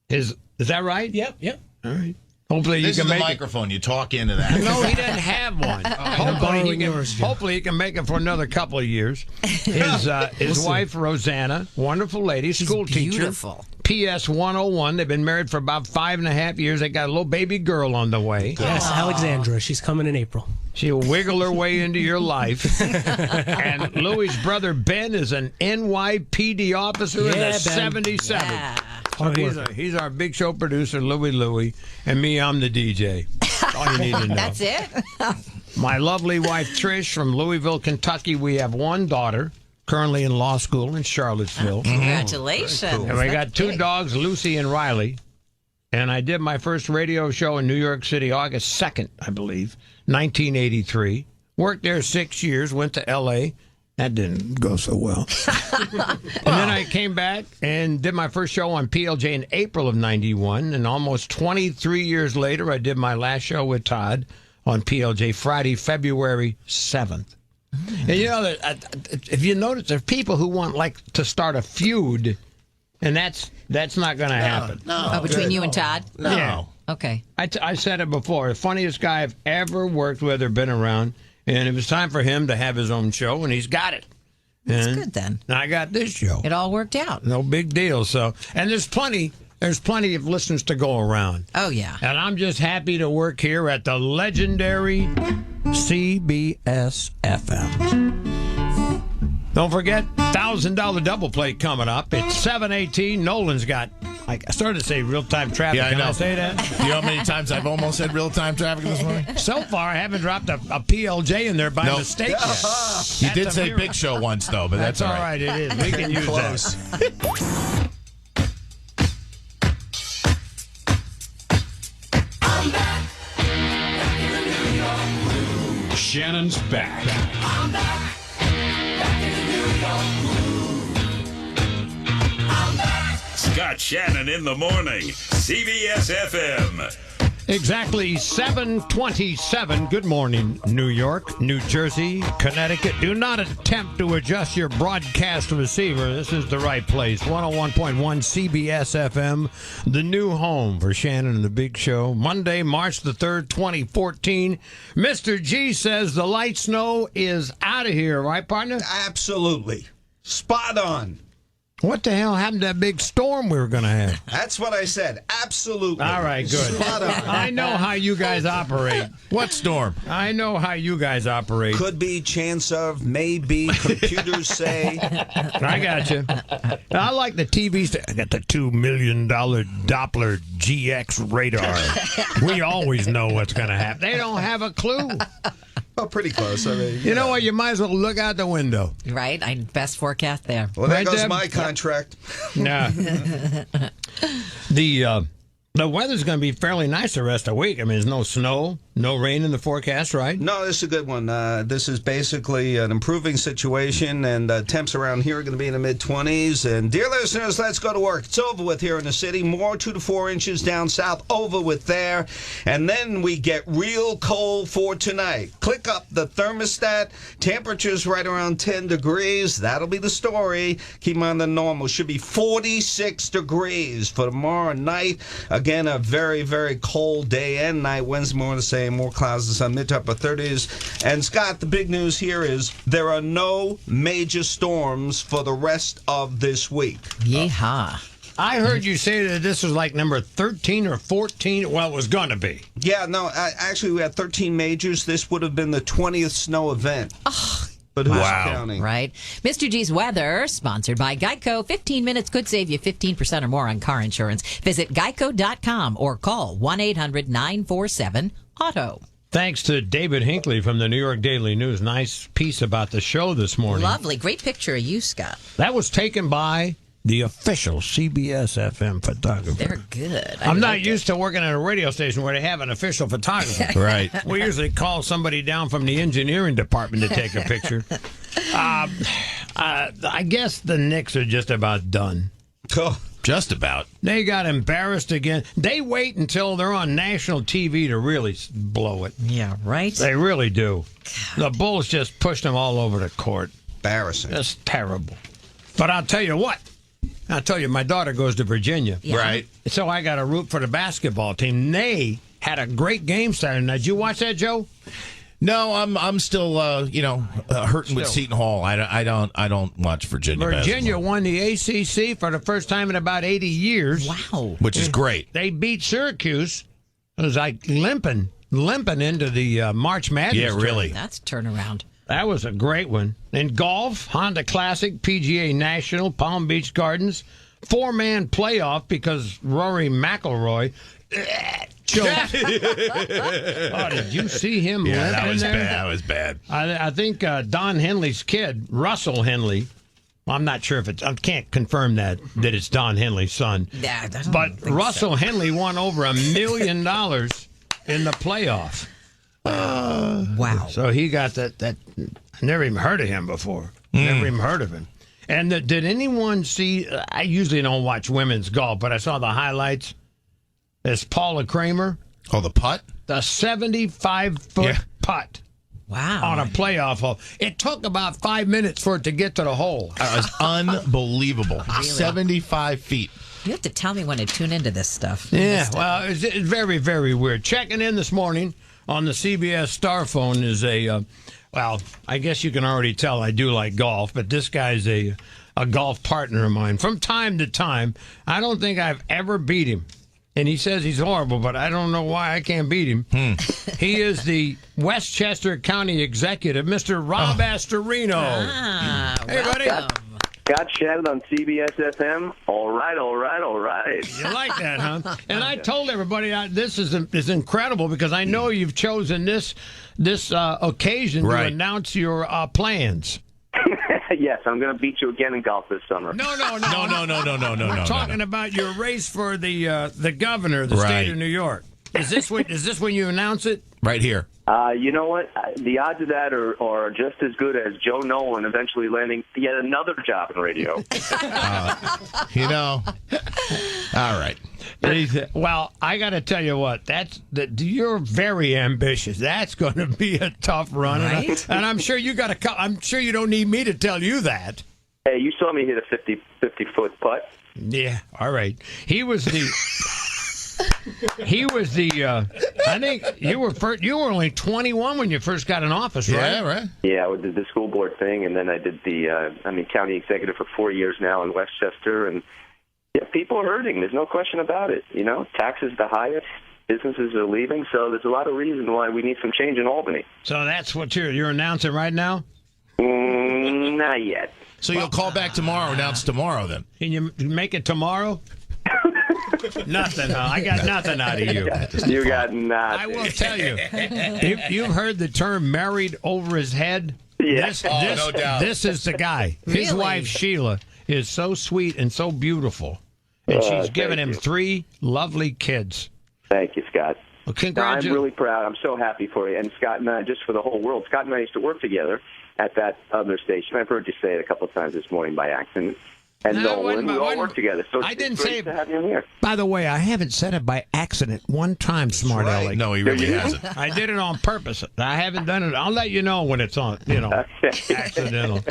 Is that right? Yep. All right. Hopefully This you is can the make microphone. You talk into that. No, he doesn't have one. Hopefully he can make it for another couple of years. His wife, Rosanna, wonderful lady, school teacher. Beautiful. PS 101. They've been married for about 5.5 years. They got a little baby girl on the way. Yes, Alexandra. She's coming in April. She'll wiggle her way into your life. And Louis' brother, Ben, is an NYPD officer in the 77th. Yeah. So he's our big show producer, Louie. And me, I'm the DJ. That's all you need to know. That's it? My lovely wife, Trish, from Louisville, Kentucky. We have one daughter, currently in law school in Charlottesville. Congratulations. And we got two dogs, Lucy and Riley. And I did my first radio show in New York City, August 2nd, I believe, 1983. Worked there 6 years, went to L.A., that didn't go so well. And then I came back and did my first show on PLJ in April of 91. And almost 23 years later, I did my last show with Todd on PLJ Friday, February 7th. And you know, if you notice, there are people who want to start a feud, and that's not going to happen. No. Between you and Todd? No. Yeah. Okay. I said it before. The funniest guy I've ever worked with or been around. And it was time for him to have his own show, and he's got it. That's good, then. And I got this show. It all worked out. No big deal. So, and there's plenty of listeners to go around. Oh, yeah. And I'm just happy to work here at the legendary WCBS-FM. Don't forget, $1,000 double play coming up. It's 7:18. Nolan's got, I started to say real-time traffic. Yeah, I Can know. I say that? Do you know how many times I've almost said real-time traffic this morning? So far, I haven't dropped a PLJ in there by mistake yet. You did say Big Show once, though, but that's all right. It is. We can use Close. that. I'm back. Back in the New York groove. Shannon's back. I'm back. Back in the New York groove. I'm back. Scott Shannon in the morning. CBS-FM. Exactly 7:27. Good morning, New York, New Jersey, Connecticut. Do not attempt to adjust your broadcast receiver. This is the right place. 101.1 CBS-FM, the new home for Shannon and the Big Show. Monday, March the 3rd, 2014. Mr. G says the light snow is out of here, right, partner? Absolutely. Spot on. What the hell happened to that big storm we were going to have? That's what I said. Absolutely. All right, good. Spot on. I know how you guys operate. What storm? I know how you guys operate. Could be, chance of, maybe, computers say. I got you. I like the TVs. I got the $2 million Doppler GX radar. We always know what's going to happen. They don't have a clue. Oh, pretty close. I mean, you know what? You might as well look out the window. Right? Best forecast there. Well, there Right, goes Deb? my contract. Nah. The weather's going to be fairly nice the rest of the week. I mean, there's no snow, no rain in the forecast, right? No, this is a good one. This is basically an improving situation, and temps around here are going to be in the mid-20s. And, dear listeners, let's go to work. It's over with here in the city. More 2 to 4 inches down south, over with there. And then we get real cold for tonight. Click up the thermostat. Temperatures right around 10 degrees. That'll be the story. Keep in mind the normal. Should be 46 degrees for tomorrow night. Again, a very, very cold day and night. Wednesday morning, the same. More clouds, the sun, mid to upper 30s. And Scott, the big news here is there are no major storms for the rest of this week. Yeehaw. I heard you say that this was like number 13 or 14. Well, it was going to be. Yeah, no, actually, we had 13 majors. This would have been the 20th snow event. But who's counting? Right. Mr. G's weather, sponsored by Geico. 15 minutes could save you 15% or more on car insurance. Visit geico.com or call 1-800-947-AUTO. Thanks to David Hinckley from the New York Daily News. Nice piece about the show this morning. Lovely. Great picture of you, Scott. That was taken by the official CBS-FM photographer. They're good. I'm not used to working at a radio station where they have an official photographer. Right. We usually call somebody down from the engineering department to take a picture. I guess the Knicks are just about done. Just about. They got embarrassed again. They wait until they're on national TV to really blow it. Yeah, right? They really do. The Bulls just pushed them all over the court. Embarrassing. That's terrible. But I'll tell you what. I'll tell you, my daughter goes to Virginia. Yeah. Right. So I got to root for the basketball team. They had a great game Saturday night. Did you watch that, Joe? No, I'm still hurting with Seton Hall. I don't watch Virginia. Virginia won the ACC for the first time in about 80 years. Wow. Which is great. They beat Syracuse. It was like limping into the March Madness. Yeah, really. tournament. That's turnaround. That was a great one. In golf, Honda Classic, PGA National, Palm Beach Gardens, 4-man playoff because Rory McIlroy choked. Oh, did you see him? Yeah, that limping was there? bad. That was bad. I think Don Henley's kid, Russell Henley. Well, I'm not sure if it's. I can't confirm that it's Don Henley's son. Yeah, I don't but think Russell Henley won over $1 million in the playoff. Wow. So he got that. I never even heard of him before. Never even heard of him. And did anyone see? I usually don't watch women's golf, but I saw the highlights. There's Paula Kramer. Oh, the putt? The 75-foot putt. Wow. On a playoff hole. It took about 5 minutes for it to get to the hole. That was unbelievable. Really? 75 feet. You have to tell me when to tune into this stuff. Yeah, well, it's very, very weird. Checking in this morning on the CBS Star phone is well, I guess you can already tell I do like golf, but this guy's a golf partner of mine. From time to time, I don't think I've ever beat him. And he says he's horrible, but I don't know why I can't beat him. He is the Westchester County Executive, Mr. Rob Astorino. Hey, buddy. Scott Shannon on CBS-FM. All right. You like that, huh? And I told everybody this is incredible because I know you've chosen this occasion to announce your plans. Yes, I'm going to beat you again in golf this summer. No. We're talking about your race for the governor of the state of New York. Is this when you announce it? Right here. You know what? The odds of that are just as good as Joe Nolan eventually landing yet another job in radio. All right. Well, I got to tell you what. You're very ambitious. That's going to be a tough run, right? And I'm sure you got to. I'm sure you don't need me to tell you that. Hey, you saw me hit a 50-foot putt. Yeah. All right. He was the. He was the. I think you were only 21 when you first got in office, right? Yeah, right. Yeah, I did the school board thing, and then I did the county executive for 4 years now in Westchester, and yeah, people are hurting. There's no question about it. You know, taxes the highest, businesses are leaving, so there's a lot of reason why we need some change in Albany. So that's what you're announcing right now? Not yet. So you'll call back tomorrow, announce tomorrow then. Can you make it tomorrow? Nothing, huh? I got nothing out of you. You got nothing. I will tell you. You've heard the term married over his head? Yes. No doubt. This is the guy. His wife, Sheila, is so sweet and so beautiful. And she's given him 3 lovely kids. Thank you, Scott. Well, I'm really proud. I'm so happy for you. And Scott and I, just for the whole world, Scott and I used to work together at that other station. I've heard you say it a couple of times this morning by accident. And Nolan, we all work together. So it's great to have you here. By the way, I haven't said it by accident one time, smart aleck. No, he really hasn't. I did it on purpose. I haven't done it. I'll let you know when it's on, accidental.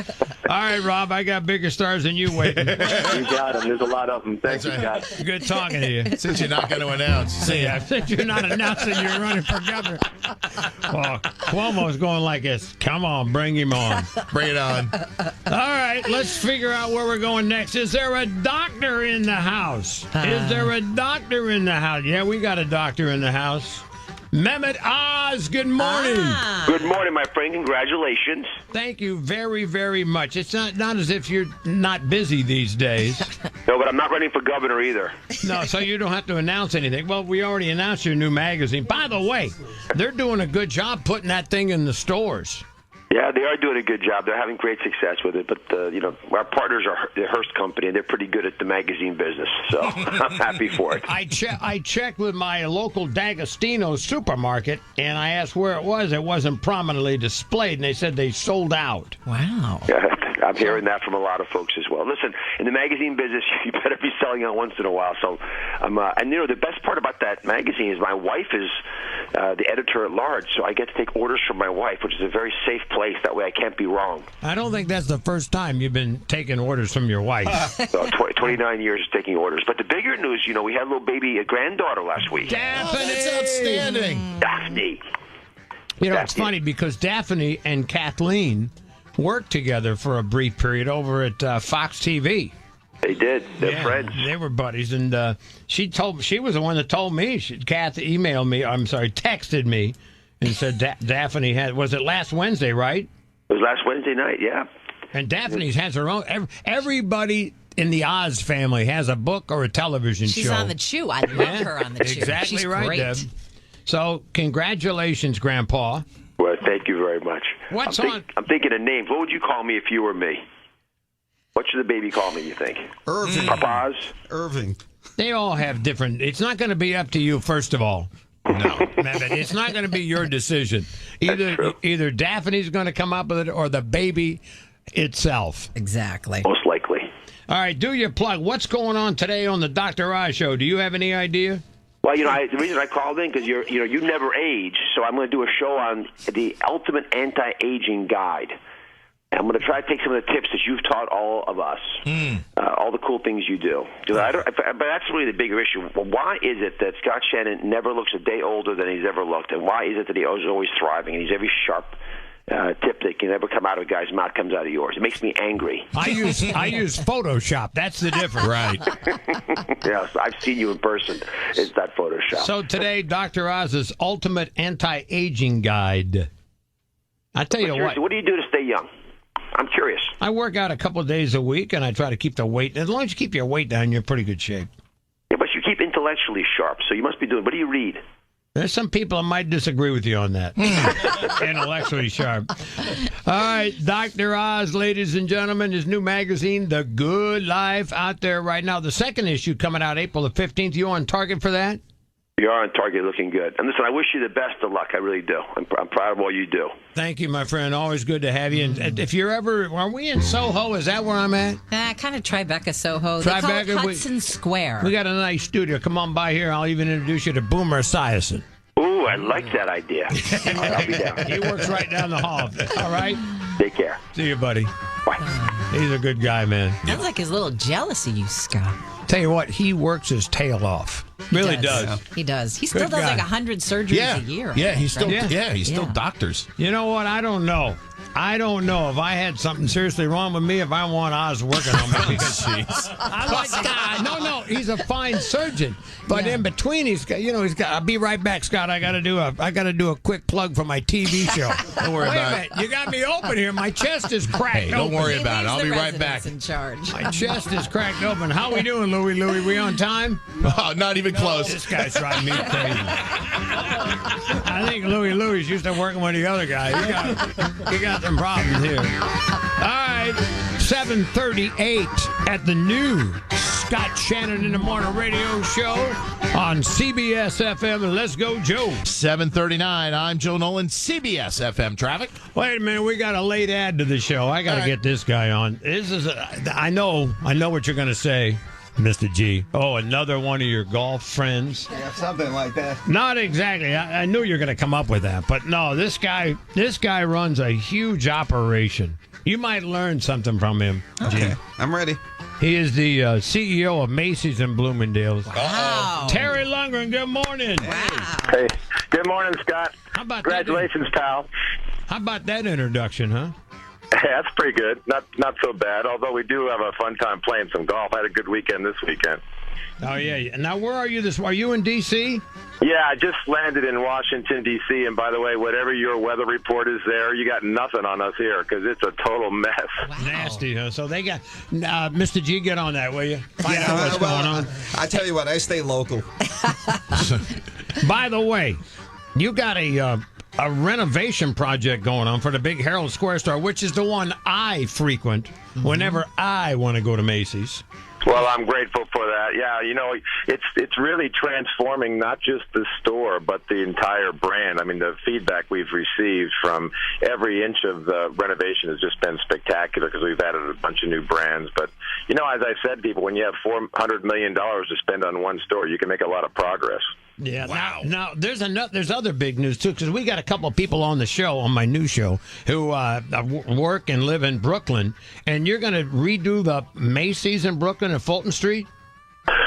All right, Rob, I got bigger stars than you waiting. You got them. There's a lot of them. Thank you, Scott. Good talking to you. Since you're not going to announce. Since you're not announcing you're running for governor. Well, Cuomo's going like this. Come on, bring him on. Bring it on. All right, let's figure out where we're going next. Is there a doctor in the house? Is there a doctor in the house? Yeah, we got a doctor in the house. Mehmet Oz, good morning. Good morning, my friend. Congratulations. Thank you very, very much. It's not as if you're not busy these days. No, but I'm not running for governor either. No, so you don't have to announce anything. Well, we already announced your new magazine. By the way, they're doing a good job putting that thing in the stores. Yeah, they are doing a good job. They're having great success with it. But, our partners are the Hearst Company, and they're pretty good at the magazine business. So I'm happy for it. I checked with my local D'Agostino supermarket, and I asked where it was. It wasn't prominently displayed, and they said they sold out. Wow. Yeah, I'm hearing that from a lot of folks as well. Listen, in the magazine business, you better be selling out once in a while. So, the best part about that magazine is my wife is the editor at large, so I get to take orders from my wife, which is a very safe place. That way I can't be wrong. I don't think that's the first time you've been taking orders from your wife. 29 years taking orders. But the bigger news, we had a little baby, a granddaughter last week. Daphne! That's outstanding. Daphne. It's funny because Daphne and Kathleen worked together for a brief period over at Fox TV. They did. They're friends. They were buddies, and she was the one that told me. Kath texted me and said Daphne was it last Wednesday, right? It was last Wednesday night, yeah. And Daphne has her own. Everybody in the Oz family has a book or a television show. She's on the Chew. I love her on the Chew. Exactly She's right, great. Deb. So, congratulations, Grandpa. Well, thank you very much. I'm thinking of names. What would you call me if you were me? What should the baby call me, you think? Irving. Papa's? Irving. They all have different. It's not going to be up to you, first of all. No, it's not going to be your decision. Either Daphne's going to come up with it or the baby itself. Exactly. Most likely. All right, do your plug. What's going on today on the Dr. Oz show? Do you have any idea? Well, the reason I called in because you never age, so I'm going to do a show on the ultimate anti-aging guide. I'm going to try to take some of the tips that you've taught all of us, all the cool things you do. But that's really the bigger issue. Well, why is it that Scott Shannon never looks a day older than he's ever looked? And why is it that he is always thriving and he's every sharp tip that can never come out of a guy's mouth comes out of yours? It makes me angry. I use Photoshop. That's the difference. Right. Yes, I've seen you in person. It's that Photoshop. So today, Dr. Oz's ultimate anti-aging guide. I tell you what. What do you do to stay young? I'm curious. I work out a couple of days a week, and I try to keep the weight. As long as you keep your weight down, you're in pretty good shape. Yeah, but you keep intellectually sharp, so you must be doing. What do you read? There's some people that might disagree with you on that. Intellectually sharp. All right, Dr. Oz, ladies and gentlemen, his new magazine, The Good Life, out there right now. The second issue coming out April the 15th. You on target for that? You are on target, looking good. And listen, I wish you the best of luck. I really do. I'm proud of all you do. Thank you, my friend. Always good to have you. And if you're ever, are we in Soho? Is that where I'm at? Kind of Tribeca, Soho. Tribeca, they call it Hudson Square. We got a nice studio. Come on by here. I'll even introduce you to Boomer Esiason. Ooh, I like that idea. All right, I'll be down. He works right down the hall. All right? Take care. See you, buddy. Bye. He's a good guy, man. Sounds like he's a little jealous of you, Scott. Tell you what, he works his tail off. Really does. He does. He still Good does guy. like 100 surgeries a year. Yeah, he's still doctors. You know what? I don't know. I don't know if I had something seriously wrong with me if I want Oz working on me. Because I like Scott. No, he's a fine surgeon. But in between, he's got. I'll be right back, Scott. I got to do a quick plug for my TV show. Don't worry about Wait a minute. You got me open here. My chest is cracked. Hey, don't worry about it. I'll be right back. In charge. My chest is cracked open. How we doing, Louie? Louie, we on time? Oh, not even close. This guy's driving me crazy. I think Louie's used to working with the other guy. He got some problems here. All right, 7:38 at the new Scott Shannon in the Morning radio show on CBS-FM. And let's go, Joe. 7:39. I'm Joe Nolan, CBS-FM traffic. Wait a minute, we got a late ad to the show. I got to get this guy on. I know what you're going to say, Mr. G. Oh, another one of your golf friends. Yeah, something like that. Not exactly. I knew you were going to come up with that, but no. This guy runs a huge operation. You might learn something from him. Okay, G. I'm ready. He is the CEO of Macy's in Bloomingdale's. Wow. Terry Lundgren. Good morning. Wow. Hey, good morning, Scott. How about Congratulations, pal. How about that introduction, huh? That's pretty good. Not so bad. Although we do have a fun time playing some golf. I had a good weekend this weekend. Oh yeah. Now where are you Are you in D.C.? Yeah, I just landed in Washington, D.C., and by the way, whatever your weather report is there, you got nothing on us here because it's a total mess. Wow. Nasty, huh? So they got Mr. G, get on that, will you? Find out what's going on. I tell you what, I stay local. By the way, you got a renovation project going on for the big Herald Square store, which is the one I frequent whenever I want to go to Macy's. Well, I'm grateful for that. Yeah, it's really transforming not just the store, but the entire brand. I mean, the feedback we've received from every inch of the renovation has just been spectacular because we've added a bunch of new brands. But, as I said, people, when you have $400 million to spend on one store, you can make a lot of progress. Yeah. Wow. Now there's other big news too, because we got a couple of people on the show, on my new show, who work and live in Brooklyn, and you're going to redo the Macy's in Brooklyn and Fulton Street.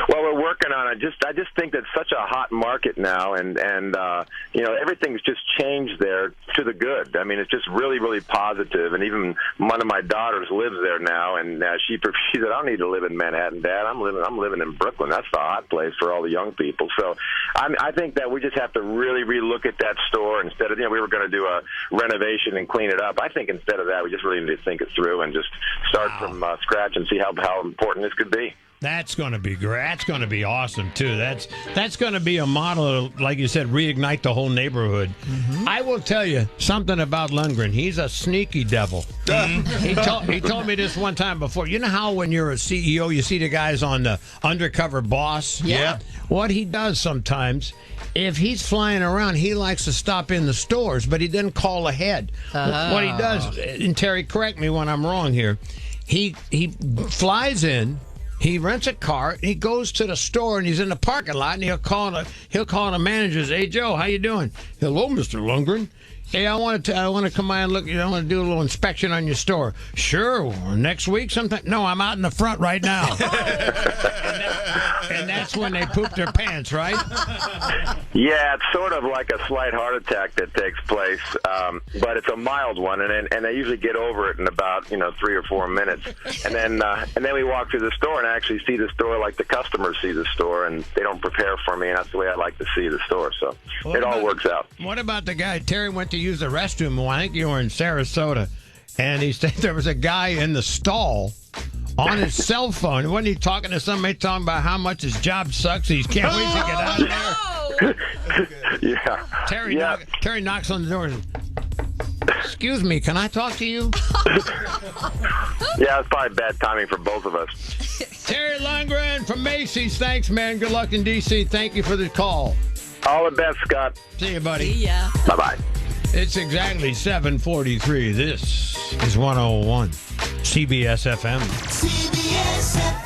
Well, we're working on it. I just think that's such a hot market now, and everything's just changed there to the good. I mean, it's just really, really positive. And even one of my daughters lives there now, and she said, "I don't need to live in Manhattan, Dad. I'm living in Brooklyn. That's the hot place for all the young people." So, I think that we just have to really relook at that store instead of we were going to do a renovation and clean it up. I think instead of that, we just really need to think it through and just start from scratch and see how important this could be. That's going to be great. That's going to be awesome, too. That's going to be a model, like you said, reignite the whole neighborhood. Mm-hmm. I will tell you something about Lundgren. He's a sneaky devil. He told me this one time before. You know how when you're a CEO, you see the guys on the Undercover Boss? Yeah. What he does sometimes, if he's flying around, he likes to stop in the stores, but he doesn't call ahead. What he does, and Terry, correct me when I'm wrong here, he flies in, he rents a car, he goes to the store, and he's in the parking lot, and he'll call the managers. "Hey, Joe, how you doing?" "Hello, Mr. Lundgren." "Hey, I want to come by and look. I want to do a little inspection on your store." "Sure, next week sometime." "No, I'm out in the front right now." And that's when they poop their pants, right? Yeah, it's sort of like a slight heart attack that takes place, but it's a mild one, and they usually get over it in about 3 or 4 minutes, and then we walk through the store and actually see the store like the customers see the store, and they don't prepare for me, and that's the way I like to see the store. So it all works out. What about the guy? Terry went to use the restroom. Well, I think you were in Sarasota, and he said there was a guy in the stall on his cell phone. Wasn't he talking to somebody talking about how much his job sucks? He can't wait to get out of there. Yeah. Terry knocks on the door and, "Excuse me, can I talk to you?" Yeah, it's probably bad timing for both of us. Terry Lundgren from Macy's. Thanks, man. Good luck in D.C. Thank you for the call. All the best, Scott. See you, buddy. See ya. Bye-bye. It's exactly 7:43. This is 101 CBS-FM. CBS-FM.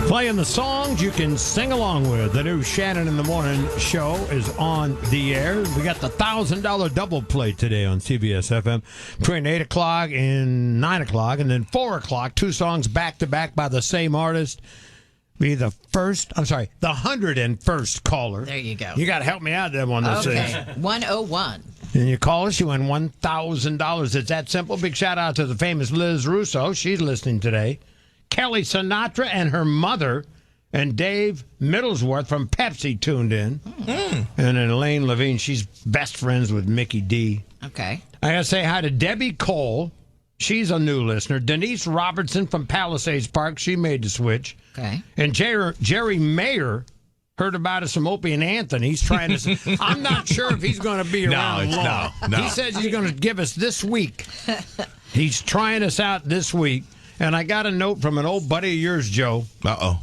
Playing the songs you can sing along with. The new Shannon in the Morning show is on the air. We got the $1,000 double play today on CBS-FM between 8 o'clock and 9 o'clock, and then 4 o'clock. 2 songs back-to-back by the same artist. Be the 101st caller. There you go. You got to help me out there on this Okay, thing. 101. And you call us, you win $1,000. It's that simple. Big shout out to the famous Liz Russo. She's listening today. Kelly Sinatra and her mother, and Dave Middlesworth from Pepsi tuned in. And then Elaine Levine, she's best friends with Mickey D. Okay. I got to say hi to Debbie Cole. She's a new listener. Denise Robertson from Palisades Park. She made the switch. Okay. And Jerry Mayer heard about us from Opie and Anthony. He's trying to... I'm not sure if he's going to be around long. No. He says he's going to give us this week. He's trying us out this week. And I got a note from an old buddy of yours, Joe. Uh-oh.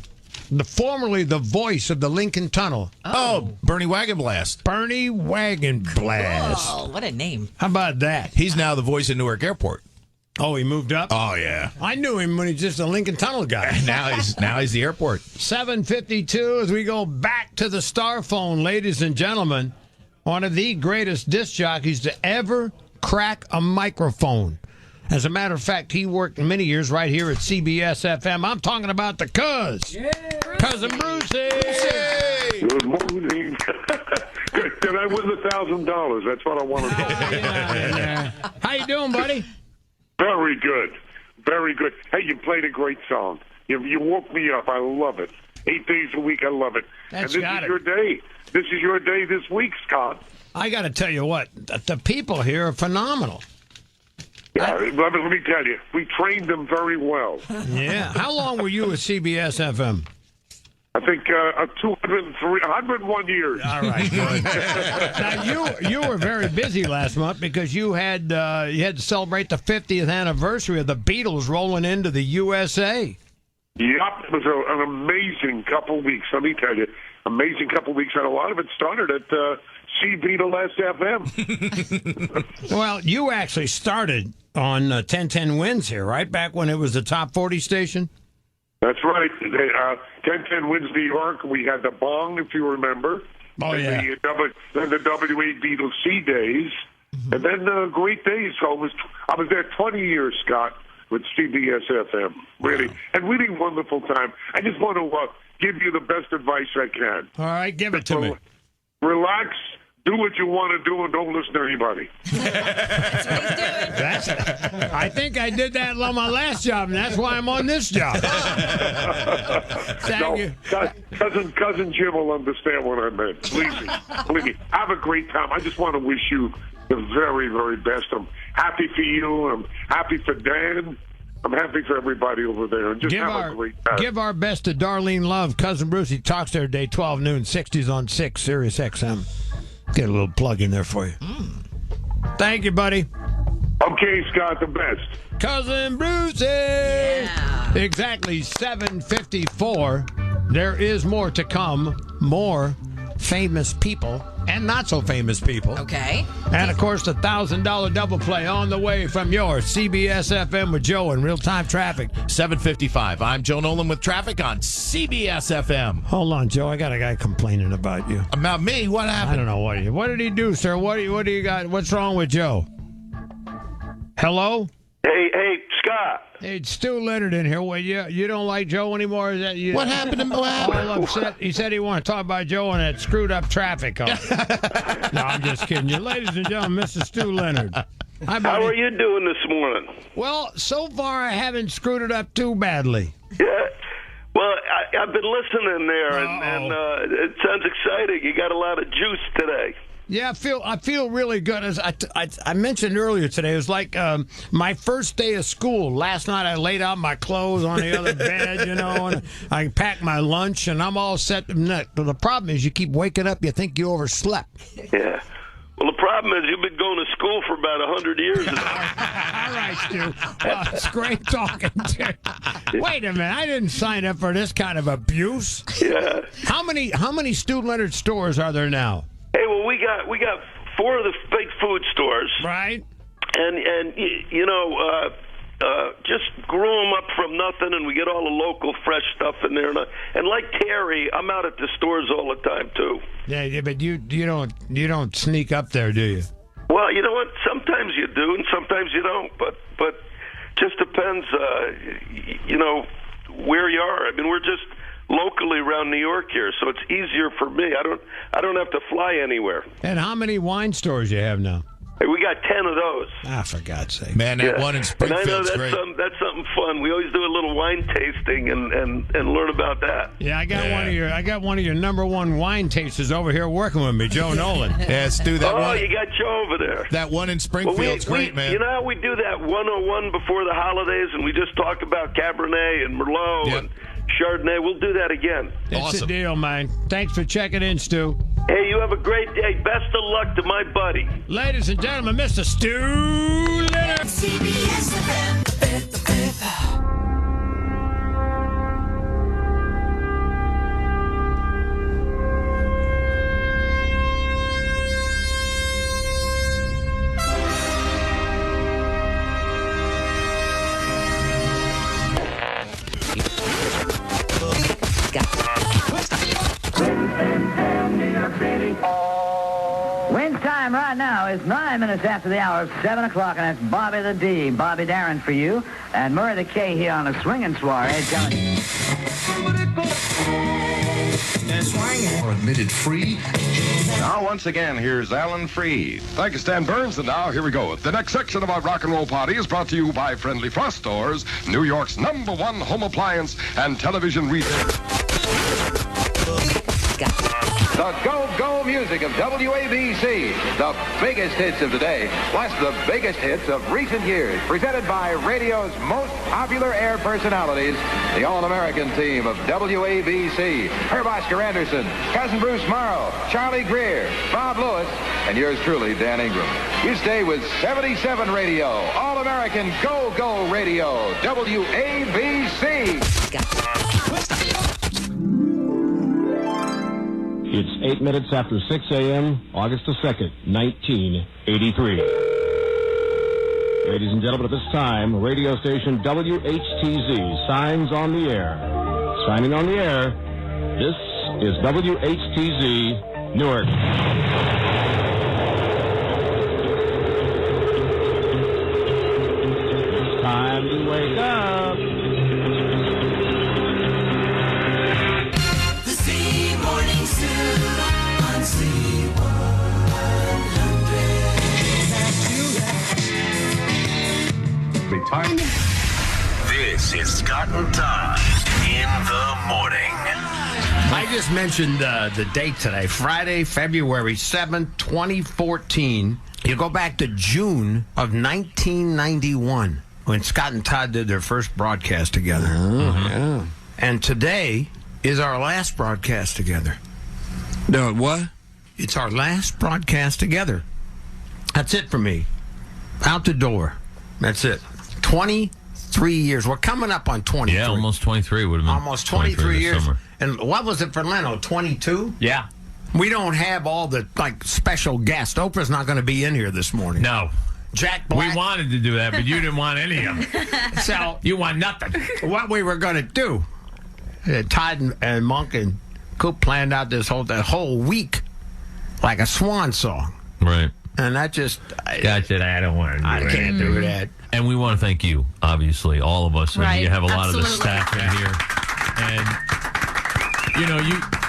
Formerly the voice of the Lincoln Tunnel. Oh, Bernie Wagon Blast. Bernie Wagon Blast. Oh, what a name. How about that? He's now the voice of Newark Airport. Oh, he moved up? Oh, yeah. I knew him when he's just a Lincoln Tunnel guy. Now he's the airport. 7:52 as we go back to the Star Phone, ladies and gentlemen. One of the greatest disc jockeys to ever crack a microphone. As a matter of fact, he worked many years right here at CBS-FM. I'm talking about the Cuz. Yeah. Cousin Brucie. Good morning. Did I win the $1,000? That's what I want to know. How you doing, buddy? Very good. Very good. Hey, you played a great song. You woke me up. I love it. 8 days a week, I love it. That's and this is your day. This is your day this week, Scott. I got to tell you what, the people here are phenomenal. Yeah, let me tell you, we trained them very well. Yeah. How long were you with CBS-FM? I think 101 years. All right, good. Now you were very busy last month because you had to celebrate the 50th anniversary of the Beatles rolling into the USA. Yep, it was an amazing couple weeks. Let me tell you, amazing couple weeks, and a lot of it started at CBS-FM. Well, you actually started on 1010 Wins here, right? Back when it was the top 40 station? That's right. 1010 Wins New York. We had the Bong, if you remember. Oh, yeah. Then the W8 Beatles C days. And then Great Days. So I was there 20 years, Scott, with CBS-FM. Really. And really wonderful time. I just want to give you the best advice I can. All right, give it to me. Relax. Do what you want to do and don't listen to anybody. I think I did that on my last job, and that's why I'm on this job. Thank you. Cousin Jim will understand what I meant. Believe me. Have a great time. I just want to wish you the very, very best. I'm happy for you. I'm happy for Dan. I'm happy for everybody over there. And just have a great time. Give our best to Darlene Love. Cousin Brucie talks there today, 12 noon, 60s on 6, Sirius XM. Get a little plug in there for you. Thank you, buddy. Okay, Scott, the best. Cousin Brucie. Yeah. Exactly 7:54. There is more to come. More famous people and not so famous people. Okay. And, of course, the $1,000 double play on the way from your CBS-FM with Joe in real-time traffic. 7:55. I'm Joe Nolan with traffic on CBS-FM. Hold on, Joe. I got a guy complaining about you. About me? What happened? I don't know. What did he do, sir? What do you got? What's wrong with Joe? Hello? Hey, Scott. Hey, it's Stu Leonard in here. Well, you don't like Joe anymore? Is that you? What happened to all upset? He said he wanted to talk about Joe and that screwed up traffic. No, I'm just kidding you. Ladies and gentlemen, Mr. Stu Leonard. How are you doing this morning? Well, so far I haven't screwed it up too badly. Yeah. Well, I've been listening there, and it sounds exciting. You got a lot of juice today. Yeah, I feel really good. As I mentioned earlier today, it was like my first day of school. Last night I laid out my clothes on the other bed, and I packed my lunch, and I'm all set. The problem is you keep waking up, you think you overslept. Yeah. Well, the problem is you've been going to school for about 100 years. All right, Stu. Well, it's great talking to you. Wait a minute. I didn't sign up for this kind of abuse. Yeah. How many Stu Leonard stores are there now? Hey, well, we got 4 of the big food stores, right? And just grew them up from nothing, and we get all the local fresh stuff in there. And like Terry, I'm out at the stores all the time too. Yeah, but you don't sneak up there, do you? Well, you know what? Sometimes you do, and sometimes you don't. But just depends, where you are. I mean, we're just locally around New York here, so it's easier for me. I don't have to fly anywhere. And how many wine stores you have now? Hey, we got 10 of those. Ah, for God's sake. Man, that one in Springfield's and I know great. That's something fun. We always do a little wine tasting and learn about that. Yeah, I got one of your number one wine tasters over here working with me, Joe Nolan. Yeah, Stu, that one. You got Joe over there. That one in Springfield's great, man. You know how we do that 101 before the holidays, and we just talk about Cabernet and Merlot and Chardonnay? We'll do that again. It's a deal, man. Thanks for checking in, Stu. Hey, you have a great day. Best of luck to my buddy. Ladies and gentlemen, Mr. Stu Leonard. WCBS-FM, the fifth. Wind time right now is 9 minutes after the hour of 7 o'clock, and that's Bobby the D, Bobby Darin for you, and Murray the K here on a swinging soiree telling you. Are admitted free. Now, once again, here's Alan Freed. Thank you, Stan Burns. And now, here we go. The next section of our rock and roll party is brought to you by Friendly Frost Stores, New York's #1 home appliance and television retailer. The go-go music of WABC. The biggest hits of today, plus the biggest hits of recent years. Presented by radio's most popular air personalities, the All-American team of WABC. Herb Oscar Anderson, Cousin Bruce Morrow, Charlie Greer, Bob Lewis, and yours truly, Dan Ingram. You stay with 77 Radio, All-American Go-Go Radio, WABC. It's 8 minutes after 6 a.m., August the 2nd, 1983. Ladies and gentlemen, at this time, radio station WHTZ signs on the air. Signing on the air, this is WHTZ, Newark. It's time to wake up. This is Scott and Todd in the morning. I just mentioned the date today, Friday, February 7th, 2014. You go back to June of 1991 when Scott and Todd did their first broadcast together. Yeah. And today is our last broadcast together. No, what? It's our last broadcast together. That's it for me. Out the door. That's it. 23 years. We're coming up on 23. Yeah, almost 23 would have been. Almost 23 years. Summer. And what was it for Leno? 22? Yeah. We don't have all the special guests. Oprah's not going to be in here this morning. No. Jack Black. We wanted to do that, but you didn't want any of them. So you want nothing. What we were going to do, Todd and Monk and Coop planned out the whole week like a swan song. Right. And that just... Gotcha. I don't want to do I that. can't do that. And we want to thank you, obviously, all of us. Right. And you have a lot Absolutely. of the staff in here. And, you know,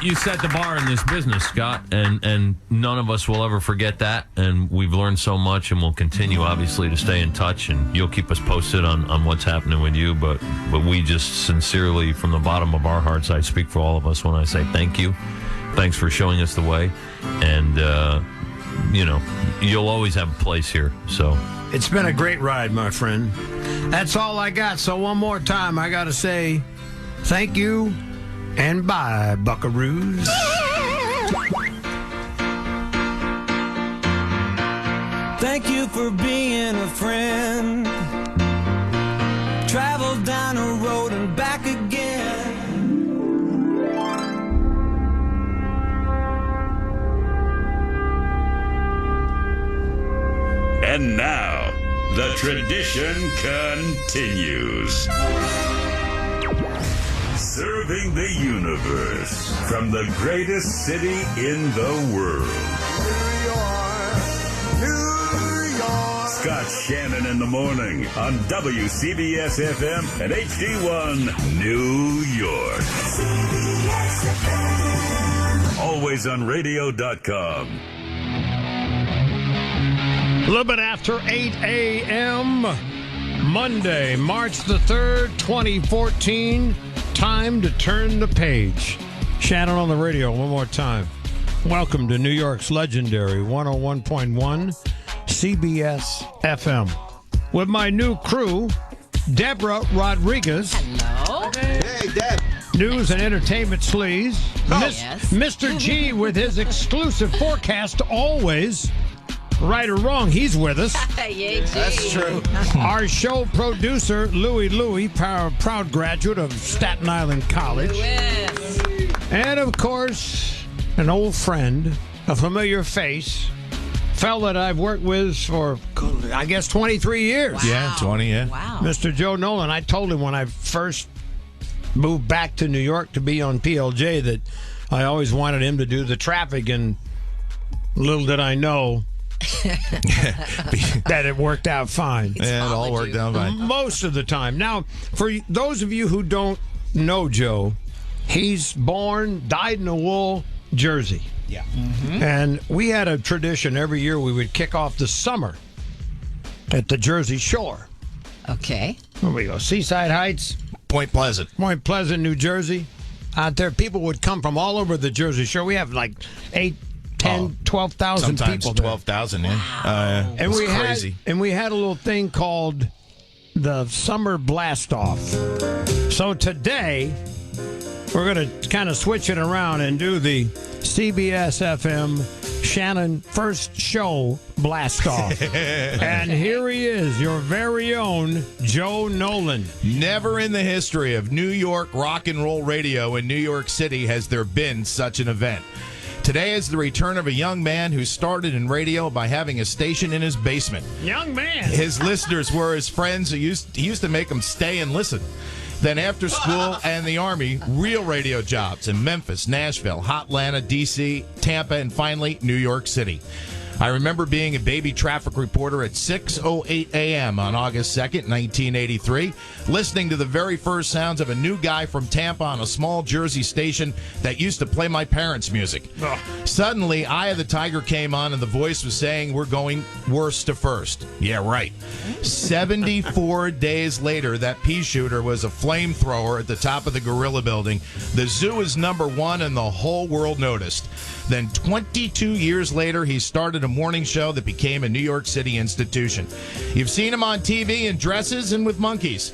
you set the bar in this business, Scott, and none of us will ever forget that. And we've learned so much, and we'll continue, obviously, to stay in touch. And you'll keep us posted on what's happening with you. But we just sincerely, from the bottom of our hearts, I speak for all of us when I say thank you. Thanks for showing us the way. And, you know, you'll always have a place here. So it's been a great ride, my friend. That's all I got. So one more time, I got to say thank you and bye, buckaroos. Thank you for being a friend. Travel down a road and back again. And now, The tradition continues. Serving the universe from the greatest city in the world. New York. Scott Shannon in the morning on WCBS-FM and HD1 New York. Always on radio.com. A little bit after 8 a.m. Monday, March the 3rd, 2014. Time to turn the page. Shannon on the radio one more time. Welcome to New York's legendary 101.1 CBS-FM. With my new crew, Deborah Rodriguez. Hello. Hey, Deb. News and entertainment sleaze. Yes. Mr. G with his exclusive forecast always. Right or wrong, he's with us. Yay, That's true. Our show producer, Louie, proud graduate of Staten Island College. Louis. And, of course, an old friend, a familiar face, fella that I've worked with for, I guess, 23 years. Wow. Yeah, 20, yeah. Wow. Mr. Joe Nolan. I told him when I first moved back to New York to be on PLJ that I always wanted him to do the traffic, and little did I know that it worked out fine. Yeah, it all worked out fine. Most of the time. Now, for those of you who don't know Joe, he's died in a wool Jersey. Yeah. Mm-hmm. And we had a tradition every year we would kick off the summer at the Jersey Shore. Okay. Where we go? Seaside Heights. Point Pleasant, New Jersey. Out there, people would come from all over the Jersey Shore. We have like 8, 10, 12,000 sometimes people there. 12,000, yeah. And we crazy. had a little thing called the Summer Blast Off. So today, we're going to kind of switch it around and do the CBS-FM Shannon First Show Blast Off. And here he is, your very own Joe Nolan. Never in the history of New York rock and roll radio in New York City has there been such an event. Today is the return of a young man who started in radio by having a station in his basement. Young man. His listeners were his friends. He used to make them stay and listen. Then after school and the Army, real radio jobs in Memphis, Nashville, Hotlanta, D.C., Tampa, and finally, New York City. I remember being a baby traffic reporter at 6:08 a.m. on August 2nd, 1983, listening to the very first sounds of a new guy from Tampa on a small Jersey station that used to play my parents' music. Suddenly, Eye of the Tiger came on, and the voice was saying, "We're going worst to first." Yeah, right. 74 days later, that pea shooter was a flamethrower at the top of the Gorilla Building. The zoo is #1, and the whole world noticed. Then 22 years later, he started a morning show that became a New York City institution. You've seen him on TV in dresses and with monkeys.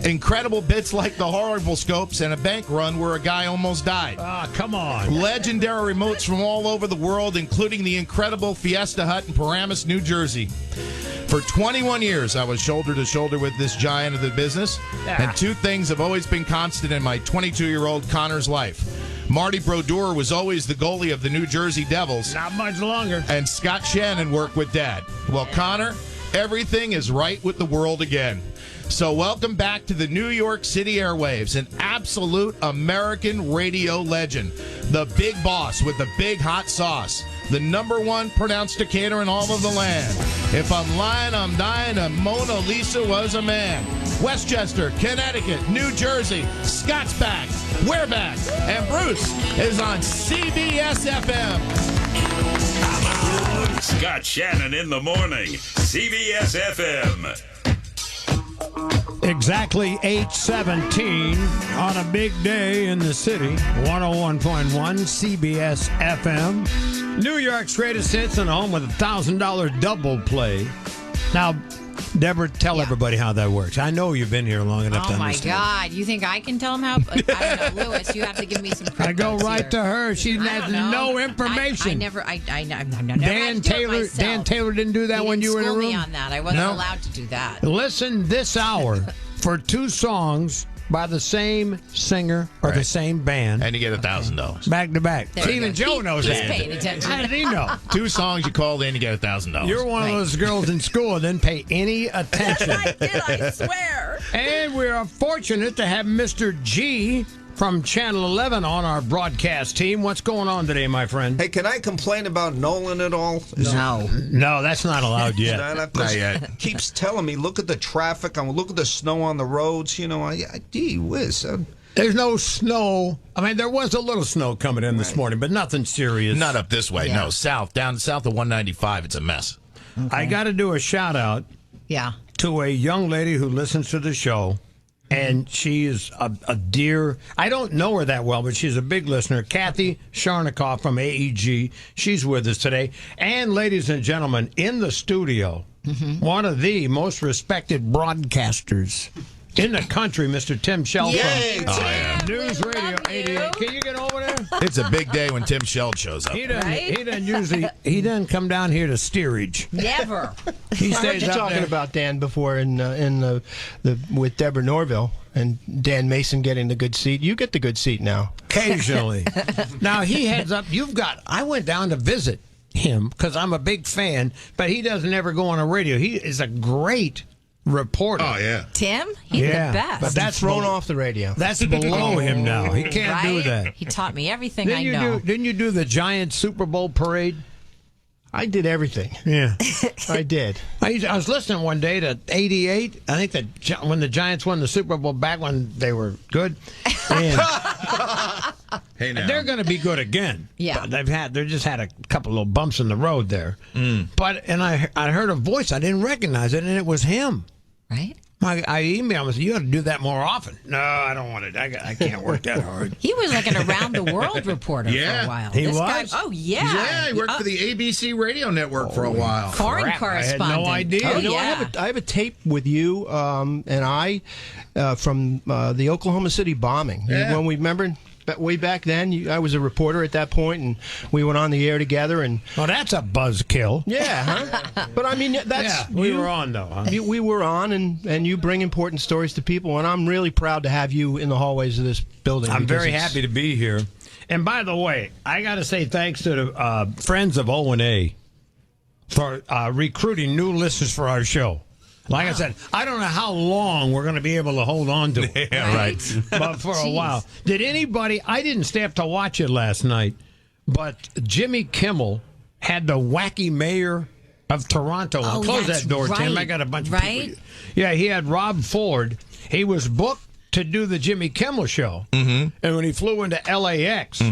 Incredible bits like the horrible scopes and a bank run where a guy almost died. Ah, come on. Legendary remotes from all over the world, including the incredible Fiesta Hut in Paramus, New Jersey. For 21 years, I was shoulder to shoulder with this giant of the business, and two things have always been constant in my 22-year-old Connor's life. Marty Brodeur was always the goalie of the New Jersey Devils. Not much longer. And Scott Shannon worked with Dad. Well, Connor, everything is right with the world again. So welcome back to the New York City airwaves, an absolute American radio legend. The big boss with the big hot sauce. The #1 pronounsticator in all of the land. If I'm lying, I'm dying, and Mona Lisa was a man. Westchester, Connecticut, New Jersey, Scott's back, we're back, and Bruce is on CBS-FM. Scott Shannon in the morning, CBS-FM. Exactly 8:17 on a big day in the city. 101.1 CBS-FM. New York's greatest hits and home with a $1,000 double play. Now, Deborah, tell everybody how that works. I know you've been here long enough to Oh, my understand. God. You think I can tell them how? I don't know, Louis, you have to give me some credit. I go right to her. She has no information. I never Dan Taylor didn't do that when you were in the room? School me on that. I wasn't allowed to do that. Listen this hour for two songs by the same singer or the same band. And you get $1,000. Back to back. Even Joe knows He's that. paying attention. How did he know? 2 songs you call in, you get $1,000. You're one of those girls in school that didn't pay any attention. I did, I swear. And we are fortunate to have Mr. G from Channel 11 on our broadcast team. What's going on today, my friend? Hey, can I complain about Nolan at all? No, that's not allowed yet. Not yet. Keeps telling me, look at the traffic, look at the snow on the roads. You know, gee whiz. There's no snow. I mean, there was a little snow coming in this morning, but nothing serious. Not up this way. No, down south of 195, it's a mess. Okay. I got to do a shout out to a young lady who listens to the show. And she is a dear. I don't know her that well, but she's a big listener. Kathy Sharnikoff from AEG. She's with us today. And ladies and gentlemen, in the studio, one of the most respected broadcasters in the country, Mr. Tim Shell from News Radio 88. Can you get over there? It's a big day when Tim Shell shows up. He doesn't come down here to steerage. Never. He I heard stays you up talking there. about Dan before in the with Deborah Norville and Dan Mason getting the good seat. You get the good seat now. Occasionally. Now he heads up. I went down to visit him because I'm a big fan, but he doesn't ever go on a radio. He is a great reporter. Oh, yeah. Tim? He's the best. But that's thrown off the radio. That's below him now. He can't do that. He taught me everything I know. Didn't you do the Giants Super Bowl parade? I did everything. Yeah. I did. I was listening one day to 88. I think that when the Giants won the Super Bowl back when they were good. And hey, now. they're going to be good again. Yeah. But they just had a couple little bumps in the road there. But I heard a voice. I didn't recognize it, and it was him. Right? I emailed him and said, you ought to do that more often. No, I don't want it. I can't work that hard. He was like an around-the-world reporter for a while. He This was? guy, Yeah, he worked for the ABC radio network for a while. Foreign correspondent. I had no idea. Oh, You know, I have a tape with you and I from the Oklahoma City bombing. When we remember way back then, I was a reporter at that point, and we went on the air together. And that's a buzzkill. Yeah, huh? But I mean, that's we were on though. Huh? We were on, and you bring important stories to people, and I'm really proud to have you in the hallways of this building. I'm very happy to be here. And by the way, I got to say thanks to the friends of O&A for recruiting new listeners for our show. Like I said, I don't know how long we're going to be able to hold on to it. Yeah, right. But for a while. Did anybody, I didn't stay up to watch it last night, but Jimmy Kimmel had the wacky mayor of Toronto. Oh, Close that's that door, Tim. right. I got a bunch of people. Yeah, he had Rob Ford. He was booked to do the Jimmy Kimmel show. And when he flew into LAX,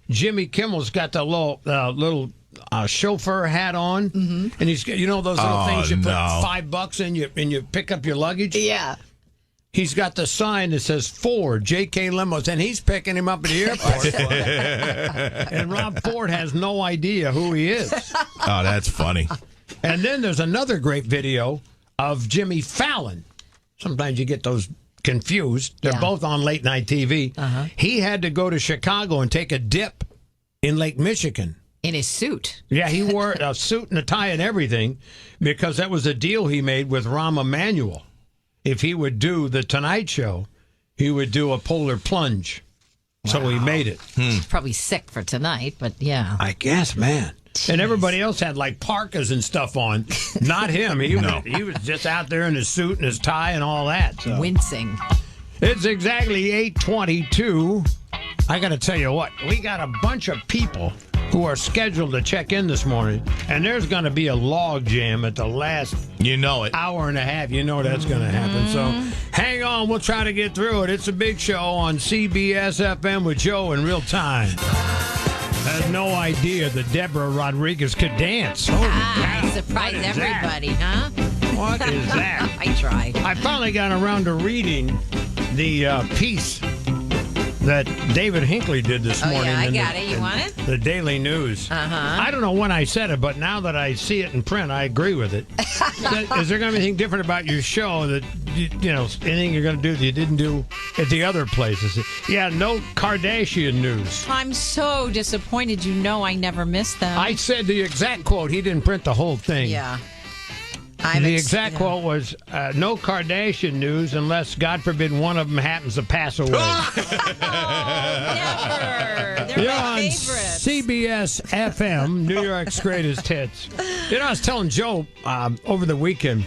Jimmy Kimmel's got the little chauffeur hat on, and he's got, you know, those little things you put $5 in, and you pick up your luggage. Yeah. He's got the sign that says Ford, J.K. Limos, and he's picking him up at the airport. And Rob Ford has no idea who he is. Oh, that's funny. And then there's another great video of Jimmy Fallon. Sometimes you get those confused. They're both on late night TV. He had to go to Chicago and take a dip in Lake Michigan. In his suit. Yeah, he wore a suit and a tie and everything because that was a deal he made with Rahm Emanuel. If he would do the Tonight Show, he would do a polar plunge. Wow. So he made it. He's probably sick for tonight, but yeah. I guess, man. Jeez. And everybody else had like parkas and stuff on. Not him. He was just out there in his suit and his tie and all that. So. Wincing. It's exactly 8:22. I got to tell you what, we got a bunch of people who are scheduled to check in this morning, and there's going to be a log jam at the last hour and a half. You know that's going to happen. So hang on. We'll try to get through it. It's a big show on CBS-FM with Joe in real time. I had no idea that Deborah Rodriguez could dance. I surprised everybody, huh? What is that? I tried. I finally got around to reading the piece that David Hinckley did this morning. Yeah, I got it. You want it? The Daily News. I don't know when I said it, but now that I see it in print, I agree with it. Is there going to be anything different about your show that, you know, anything you're going to do that you didn't do at the other places? Yeah, no Kardashian news. I'm so disappointed. You know I never missed them. I said the exact quote. He didn't print the whole thing. Yeah. The exact quote was, no Kardashian news unless, God forbid, one of them happens to pass away. Never. You're on CBS-FM, New York's greatest hits. You know, I was telling Joe over the weekend,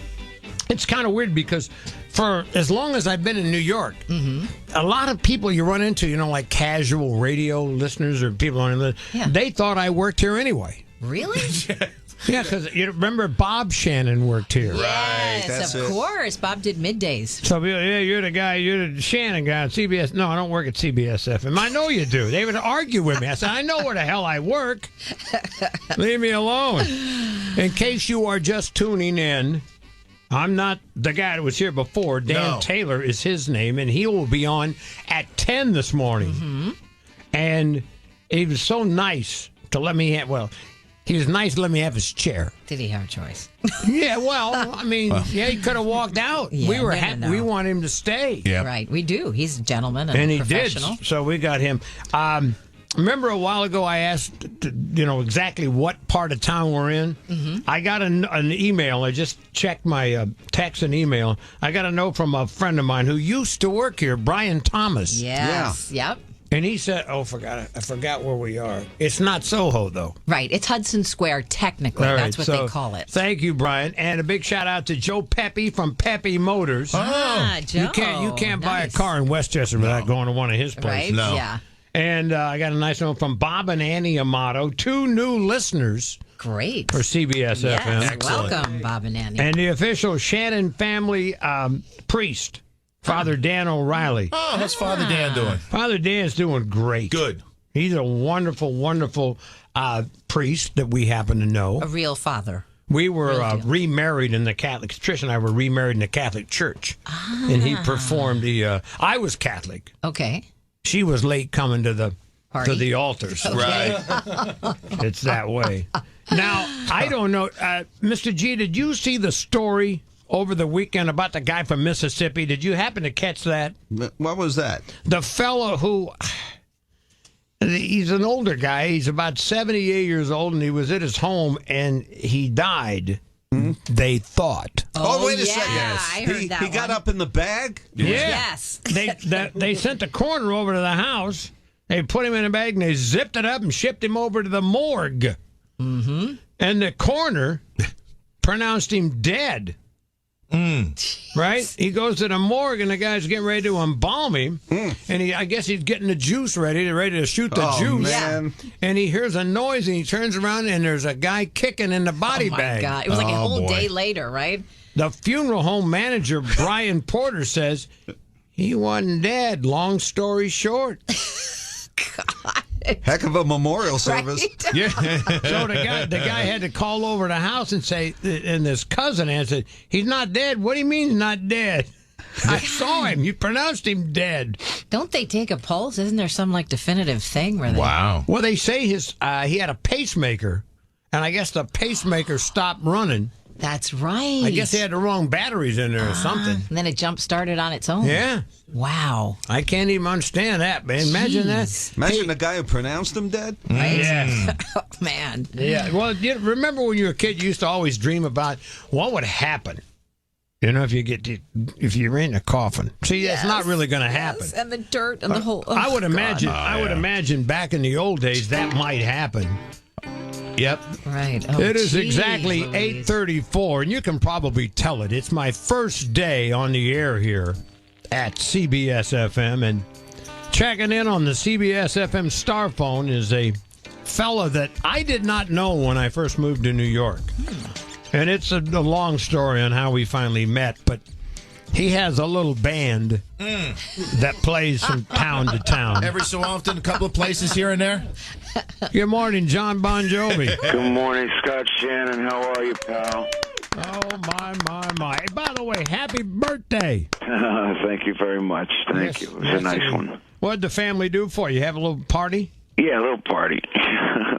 it's kind of weird because for as long as I've been in New York, a lot of people you run into, like casual radio listeners or people on the they thought I worked here anyway. Really? Yeah, because you remember Bob Shannon worked here. Yes, of course. Bob did middays. So, you're the guy, you're the Shannon guy on CBS. No, I don't work at CBS-FM. I know you do. They would argue with me. I said, I know where the hell I work. Leave me alone. In case you are just tuning in, I'm not the guy that was here before. Dan Taylor is his name, and he will be on at 10 this morning. And he was so nice to let me he was nice to let me have his chair. Did he have a choice? Yeah, well, I mean, he could have walked out. Yeah, we were happy. We want him to stay. Right, we do. He's a gentleman and he professional. did. So we got him. Remember a while ago I asked, exactly what part of town we're in? I got an email. I just checked my text and email. I got a note from a friend of mine who used to work here, Brian Thomas. Yes. Yeah. Yep. And he said, I forgot where we are. It's not Soho, though. Right. It's Hudson Square, technically. All right, that's what they call it. Thank you, Brian. And a big shout out to Joe Pepe from Pepe Motors. Joe. You can't buy a car in Westchester without going to one of his places. Right? No. Yeah. And I got a nice note from Bob and Annie Amato, 2 new listeners. Great. For CBS-FM. Yes, welcome, Bob and Annie. And the official Shannon family priest, Father Dan O'Reilly. Oh, how's Father Dan doing? Father Dan's doing great. Good. He's a wonderful, wonderful priest that we happen to know. A real father. We were remarried in the Catholic. Trish and I were remarried in the Catholic Church. And he performed I was Catholic. Okay. She was late coming to the Party? to the altars. Okay. Right. It's that way. Now, I don't know. Mr. G, did you see the story over the weekend about the guy from Mississippi? Did you happen to catch that? What was that? The fellow who... He's an older guy. He's about 78 years old, and he was at his home, and he died, they thought. Oh, wait a second. I heard that He got up in the bag? Yeah. Yes. They sent the coroner over to the house. They put him in a bag, and they zipped it up and shipped him over to the morgue. And the coroner pronounced him dead. Right? He goes to the morgue, and the guy's getting ready to embalm him. And I guess he's getting the juice ready to shoot the juice. Man. And he hears a noise, and he turns around, and there's a guy kicking in the body bag. God. It was like a whole day later, right? The funeral home manager, Brian Porter, says he wasn't dead. Long story short. God. Heck of a memorial service. Right? Yeah. So the guy had to call over the house and say, and his cousin answered, he's not dead. What do you mean he's not dead? I saw him. You pronounced him dead. Don't they take a pulse? Isn't there some definitive thing where they... Wow. Well, they say he had a pacemaker, and I guess the pacemaker stopped running. That's right. I guess they had the wrong batteries in there or something. And then it jump-started on its own. Yeah. Wow. I can't even understand that, man. Imagine that. Imagine the guy who pronounced him dead. Right? Yeah. Oh, man. Yeah. Well, remember when you were a kid, you used to always dream about what would happen. If you're in a coffin. See, that's not really going to happen. Yes, and the dirt and the whole... Oh, I would imagine. God. I would imagine back in the old days that might happen. Yep. Right. Oh, it is exactly 8:34, and you can probably tell it. It's my first day on the air here at CBS-FM, and checking in on the CBS-FM star phone is a fella that I did not know when I first moved to New York. And it's a long story on how we finally met, but he has a little band that plays from town to town. Every so often, a couple of places here and there. Good morning, John Bon Jovi. Good morning, Scott Shannon. How are you, pal? Oh, my. Hey, by the way, happy birthday. Thank you very much. Thank you. It was a nice one. What did the family do for you? Have a little party? Yeah, a little party.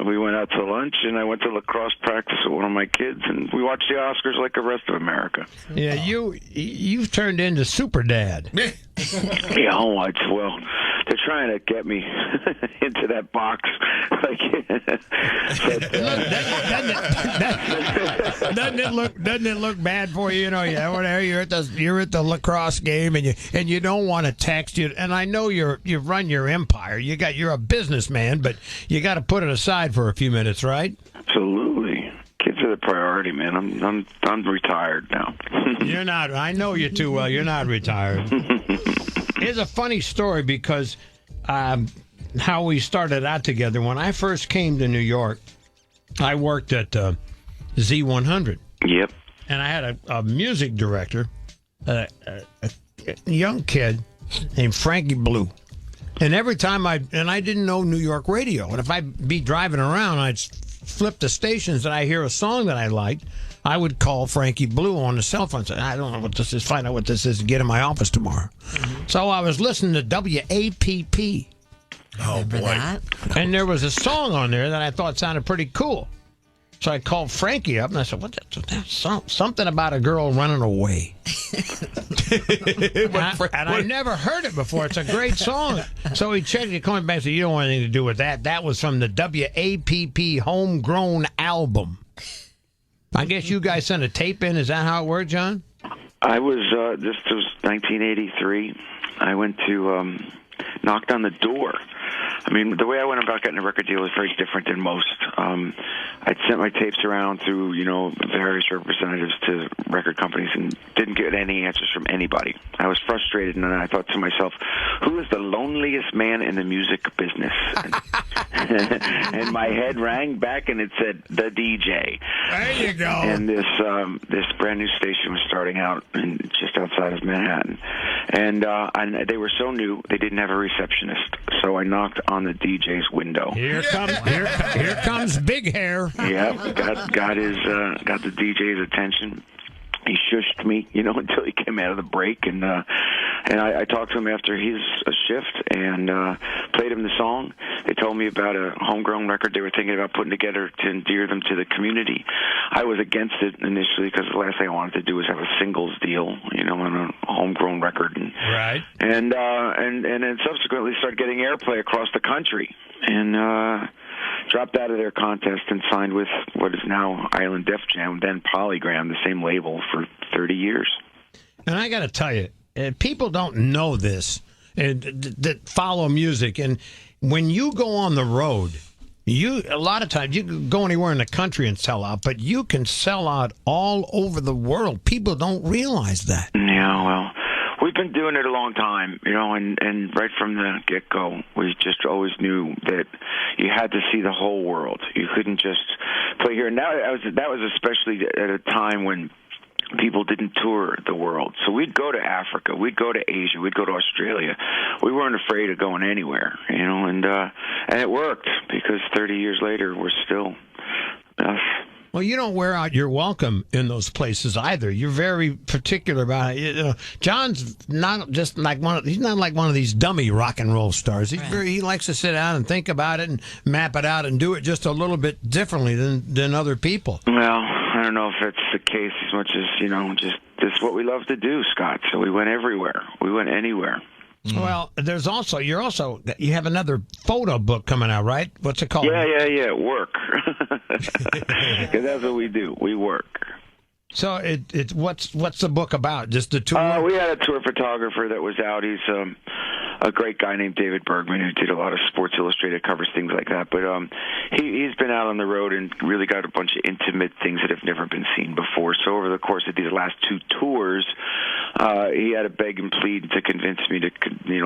We went out to lunch, and I went to lacrosse practice with one of my kids, and we watched the Oscars like the rest of America. Yeah, you've turned into Super Dad. Yeah, well, they're trying to get me into that box. Doesn't it look bad for you? You know, whatever, you're at the lacrosse game, and you don't want to text you. And I know you've run your empire. You're a businessman, but you got to put it aside for a few minutes, right? Absolutely. Kids are the priority, man. I'm retired now. You're not. I know you too well. You're not retired. Here's a funny story because how we started out together. When I first came to New York, I worked at Z100. Yep. And I had a music director, a young kid named Frankie Blue. And every time I didn't know New York radio. And if I'd be driving around, I'd flip the stations and I hear a song that I liked, I would call Frankie Blue on the cell phone and say, I don't know what this is, find out what this is, and get in my office tomorrow. Mm-hmm. So I was listening to WAPP. Oh, boy. That? And there was a song on there that I thought sounded pretty cool. So I called Frankie up and I said, something about a girl running away. and I never heard it before. It's a great song. So he checked it, called me back and said, you don't want anything to do with that. That was from the WAPP Homegrown album. I guess you guys sent a tape in. Is that how it worked, John? I was, this was 1983. I went to, knocked on the door. I mean, the way I went about getting a record deal was very different than most. I'd sent my tapes around through, various representatives to record companies and didn't get any answers from anybody. I was frustrated, and I thought to myself, who is the loneliest man in the music business? And my head rang back, and it said, the DJ. There you go. And this brand new station was starting out just outside of Manhattan. And they were so new, they didn't have a receptionist. So I knocked on the DJ's window. Here comes Big Hair. Yep, got the DJ's attention. He shushed me, until he came out of the break, and I talked to him after his shift and played him the song. They told me about a homegrown record they were thinking about putting together to endear them to the community. I was against it initially because the last thing I wanted to do was have a singles deal, on a homegrown record, right? And then subsequently started getting airplay across the country, and dropped out of their contest and signed with what is now Island Def Jam, then Polygram, the same label, for 30 years. And I got to tell you, people don't know this that follow music. And when you go on the road, a lot of times you can go anywhere in the country and sell out, but you can sell out all over the world. People don't realize that. Yeah, well, we've been doing it a long time, and right from the get-go, we just always knew that you had to see the whole world. You couldn't just play here. And that was especially at a time when people didn't tour the world. So we'd go to Africa, we'd go to Asia, we'd go to Australia. We weren't afraid of going anywhere, and it worked because 30 years later, we're still us. Well, you don't wear out your welcome in those places either. You're very particular about it. John's not just like he's not like one of these dummy rock and roll stars. He likes to sit down and think about it and map it out and do it just a little bit differently than other people. Well, I don't know if it's the case as much as, just this is what we love to do, Scott. So we went everywhere. We went anywhere. Well, there's also you have another photo book coming out, right? What's it called? Yeah. Work. Because that's what we do. We work. So what's the book about? Just the tour? We had a tour photographer that was out. He's a great guy named David Bergman who did a lot of Sports Illustrated covers, things like that. But he's been out on the road and really got a bunch of intimate things that have never been seen before. So over the course of these last two tours, he had to beg and plead to convince me to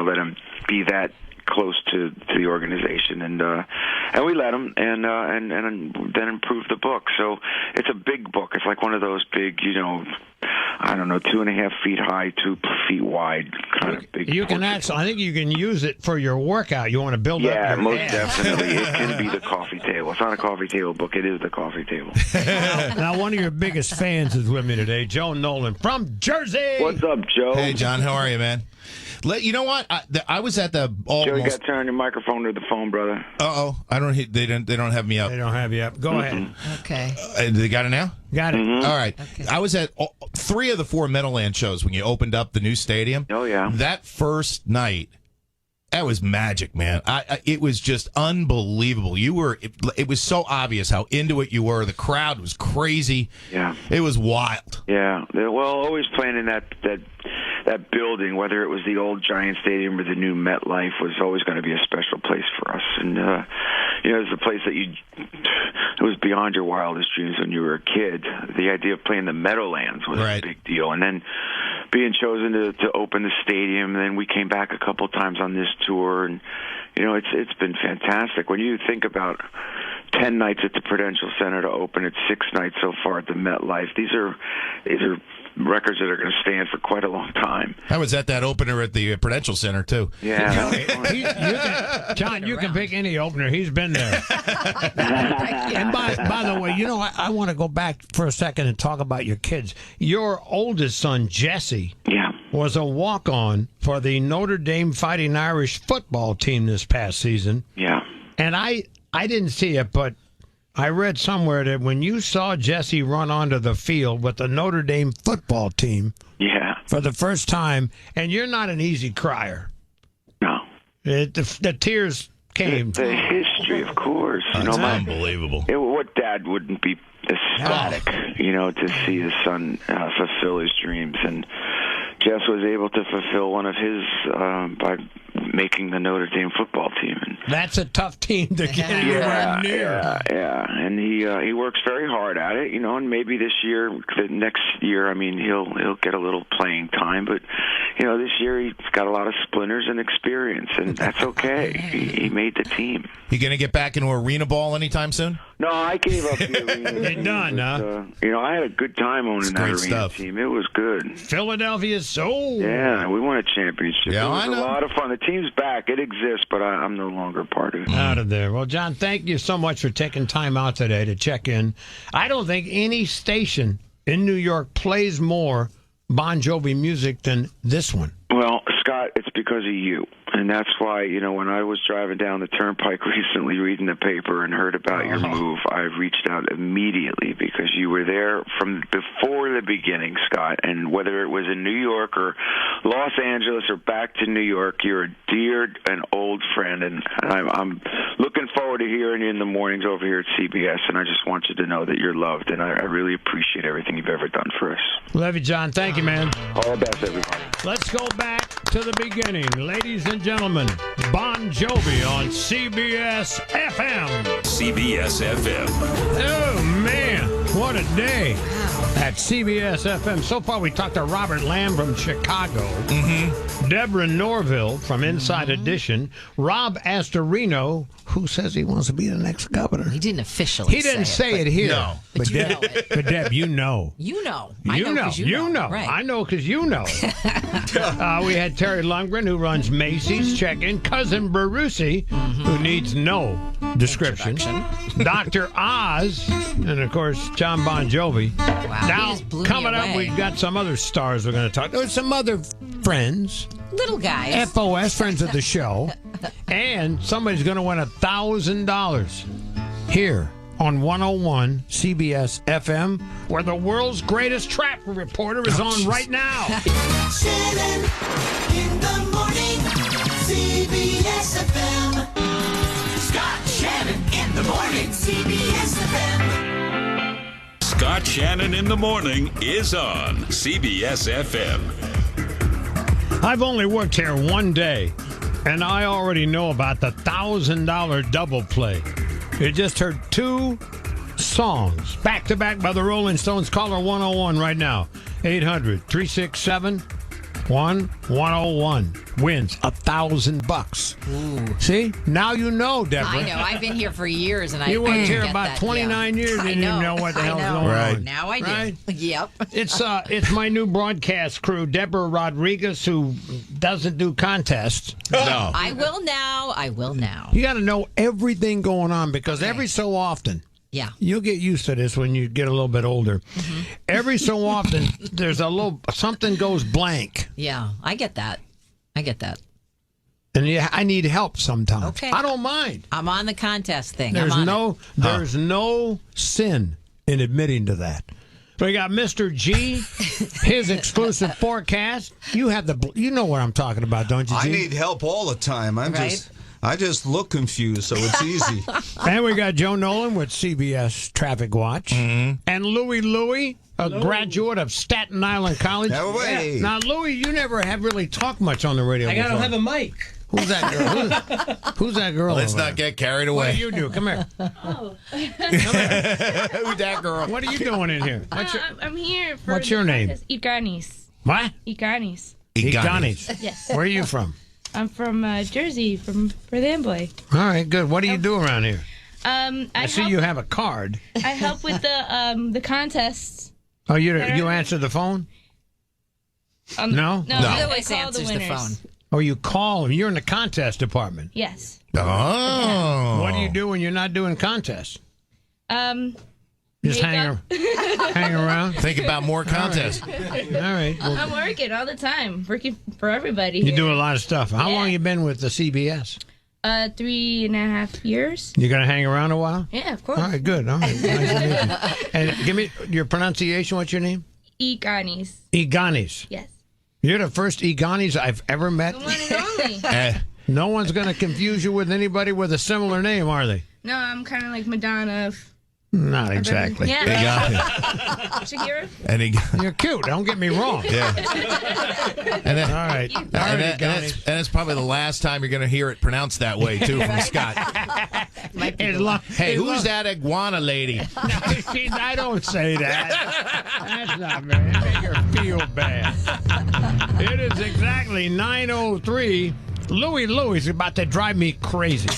let him be that close to the organization, and we let him, and then improved the book. So it's a big book. It's like one of those big, 2.5 feet high, 2 feet wide kind of big. You can actually, I think you can use it for your workout. You want to build up your abs. Most definitely. It can be the coffee table. It's not a coffee table book. It is the coffee table. Now, one of your biggest fans is with me today, Joe Nolan from Jersey. What's up, Joe? Hey, John. How are you, man? You know what? I was at the Joe, you got to turn on your microphone to the phone, brother. Uh-oh. They don't have me up. They don't have you up. Go ahead. Okay. They got it now? Got it. Mm-hmm. All right. Okay. I was at 3 of the 4 Meadowlands shows when you opened up the new stadium. Oh, yeah. That first night, that was magic, man. It was just unbelievable. It was so obvious how into it you were. The crowd was crazy. Yeah. It was wild. Yeah. Well, always playing in that building, whether it was the old Giant Stadium or the new MetLife, was always going to be a special place for us. And, it's a place that it was beyond your wildest dreams when you were a kid. The idea of playing the Meadowlands was a big deal. And then being chosen to open the stadium, and then we came back a couple times on this tour, and it's been fantastic. When you think about 10 nights at the Prudential Center to open it, 6 nights so far at the MetLife, these are records that are going to stand for quite a long time. I was at that opener at the Prudential Center too. Yeah, John, you can pick any opener. He's been there. And by the way, I want to go back for a second and talk about your kids. Your oldest son, Jesse, was a walk-on for the Notre Dame Fighting Irish football team this past season. Yeah. And I didn't see it, but I read somewhere that when you saw Jesse run onto the field with the Notre Dame football team for the first time, and you're not an easy crier. No. The tears came. The history, of course. That's unbelievable. What dad wouldn't be ecstatic, to see his son fulfill his dreams. And Jess was able to fulfill one of his by making the Notre Dame football team. And that's a tough team to get anywhere near. Yeah, and he works very hard at it, and maybe the next year, he'll get a little playing time, but this year he's got a lot of splinters and experience, and that's okay. He made the team. You going to get back into arena ball anytime soon? No, I gave up the arena. You're done, huh? I had a good time owning that arena team. It was good. Philadelphia Soul. Yeah, we won a championship. Yeah, it was I know. a lot of fun. The team's back. It exists, but I'm no longer part of it. Out of there. Well, John, thank you so much for taking time out today to check in. I don't think any station in New York plays more Bon Jovi music than this one. Well, Scott, it's because of you. And that's why, when I was driving down the turnpike recently reading the paper and heard about your move, I reached out immediately because you were there from before the beginning, Scott. And whether it was in New York or Los Angeles or back to New York, you're a dear and old friend. And I'm looking forward to hearing you in the mornings over here at CBS. And I just want you to know that you're loved. And I really appreciate everything you've ever done for us. Love you, John. Thank you, man. All the best, everybody. Let's go back to the beginning. Ladies and gentlemen, Bon Jovi on CBS-FM. CBS-FM. Oh, man. What a day at CBS-FM. So far, we talked to Robert Lamb from Chicago, Deborah Norville from Inside Edition, Rob Astorino, who says he wants to be the next governor. He didn't officially He didn't say it here. No. But you know it. But Deb, you know. You know. You know. You know. Right. I know because you know. We had Terry Lundgren, who runs Macy's, check-in. Cousin Brucie, who needs no description. Dr. Oz, and, of course, John Bon Jovi. Wow, Now, coming up, we've got some other stars we're going to talk to. Some other friends. Little guys. FOS, friends of the show. And somebody's going to win $1,000 here on 101 CBS FM, where the world's greatest trap reporter is on right now. Shannon in the morning, CBS FM. Scott Shannon in the morning, CBS FM. Scott Shannon in the morning is on CBS-FM. I've only worked here one day, and I already know about the $1,000 double play. You just heard 2 songs back-to-back by the Rolling Stones. Caller 101 right now. 800-367-1101 wins $1,000. See? Now you know, Deborah. I know. I've been here for years, and You I worked here get about that, 29 years and didn't even know what the hell's going on. Now I do. Right? Yep. It's my new broadcast crew, Deborah Rodriguez, who doesn't do contests. No. I will now. You got to know everything going on because every so often, Yeah. you'll get used to this when you get a little bit older. Every so often, there's something goes blank. Yeah, I get that. I get that. And yeah, I need help sometimes. Okay. I don't mind. I'm on the contest thing. There's I'm on there's no sin in admitting to that. So we got Mr. G, his exclusive forecast. You know what I'm talking about, don't you, G? I need help all the time. I just look confused, so it's easy. And we got Joe Nolan with CBS Traffic Watch. Mm-hmm. And Louie, a graduate of Staten Island College. No way. Now, Louie, you never have really talked much on the radio I don't before. have a mic. Who's that girl? Who's that girl? Let's over not there? get carried away. What do you do? Come here. Oh. Who's that girl? What are you doing in here? I'm here for What's your name? Iganis. What? Iganis. Iganis. Yes. Where are you from? I'm from Jersey, from Amboy. All right, good. What do you do around here? I see you have a card. I help with the contests. Oh, you answer the phone? No? No, He I always call answers the phone. Oh, you call him. You're in the contest department. Yes. Oh. What do you do when you're not doing contests? Just makeup. hang around? Think about more contests. All right. Well, I'm working all the time, working for everybody. you here. do a lot of stuff. How long you been with the CBS? 3.5 years. You going to hang around a while? Yeah, of course. All right, good. All right. Nice to meet you. And give me your pronunciation. What's your name? Iganis. Iganis. Yes. You're the first Iganis I've ever met. The one and only. No one's going to confuse you with anybody with a similar name, are they? No, I'm kind of like Madonna. Not exactly. Yeah. Shakira? And You're cute. Don't get me wrong. Yeah. And then, all right. And it's probably the last time you're going to hear it pronounced that way, too, from Scott. Hey, who's that iguana lady? I don't say that. That's not bad. That make her feel bad. It is exactly 9:03. Louie is about to drive me crazy.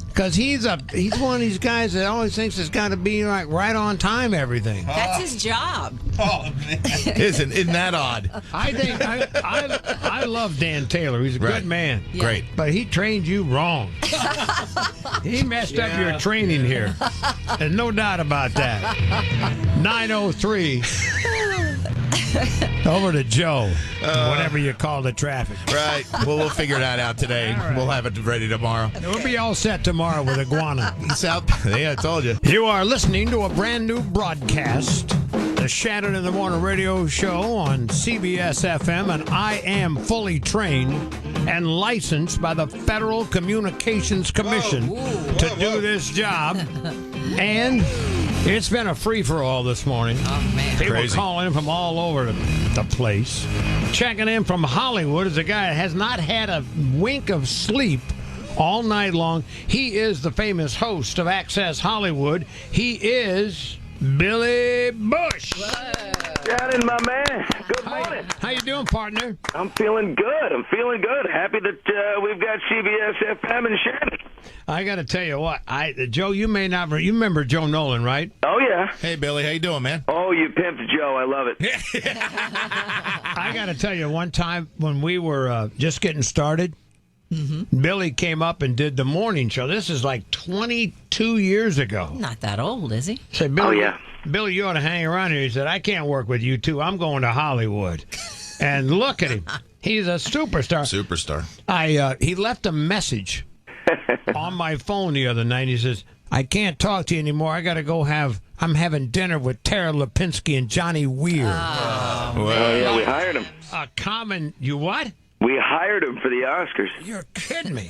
Because he's one of these guys that always thinks it's got to be like right on time everything. That's his job. Oh, man. Isn't that odd? I think I love Dan Taylor. He's a good man. Yeah. Great. But he trained you wrong. He messed up your training here. There's no doubt about that. 9:03. Over to Joe. Whatever you call the traffic. Right. Well, we'll figure that out today. All right. We'll have it ready tomorrow. We'll be all set tomorrow with Iguana. He's out. Yeah, I told you. You are listening to a brand new broadcast, the Shannon in the Morning radio show on CBS-FM, and I am fully trained and licensed by the Federal Communications Commission to do this job. And it's been a free-for-all this morning. Oh, man. People Crazy. calling in from all over the place. Checking in from Hollywood is a guy that has not had a wink of sleep all night long. He is the famous host of Access Hollywood. He is Billy Bush. Shannon, my man. Good morning. How you doing, partner? I'm feeling good. Happy that we've got CBS-FM and Shannon. I got to tell you what, Joe, you may not. You remember Joe Nolan, right? Oh, yeah. Hey, Billy, how you doing, man? Oh, you pimped Joe. I love it. I got to tell you, one time when we were just getting started, Billy came up and did the morning show. This is like 22 years ago. Not that old, is he? Said, Billy, Oh, yeah. Billy, you ought to hang around here. He said, I can't work with you two. I'm going to Hollywood. And look at him. He's a superstar. He left a message on my phone the other night. He says, I can't talk to you anymore. I got to go I'm having dinner with Tara Lipinski and Johnny Weir. Yeah, we hired him. You what? We hired him for the Oscars. You're kidding me.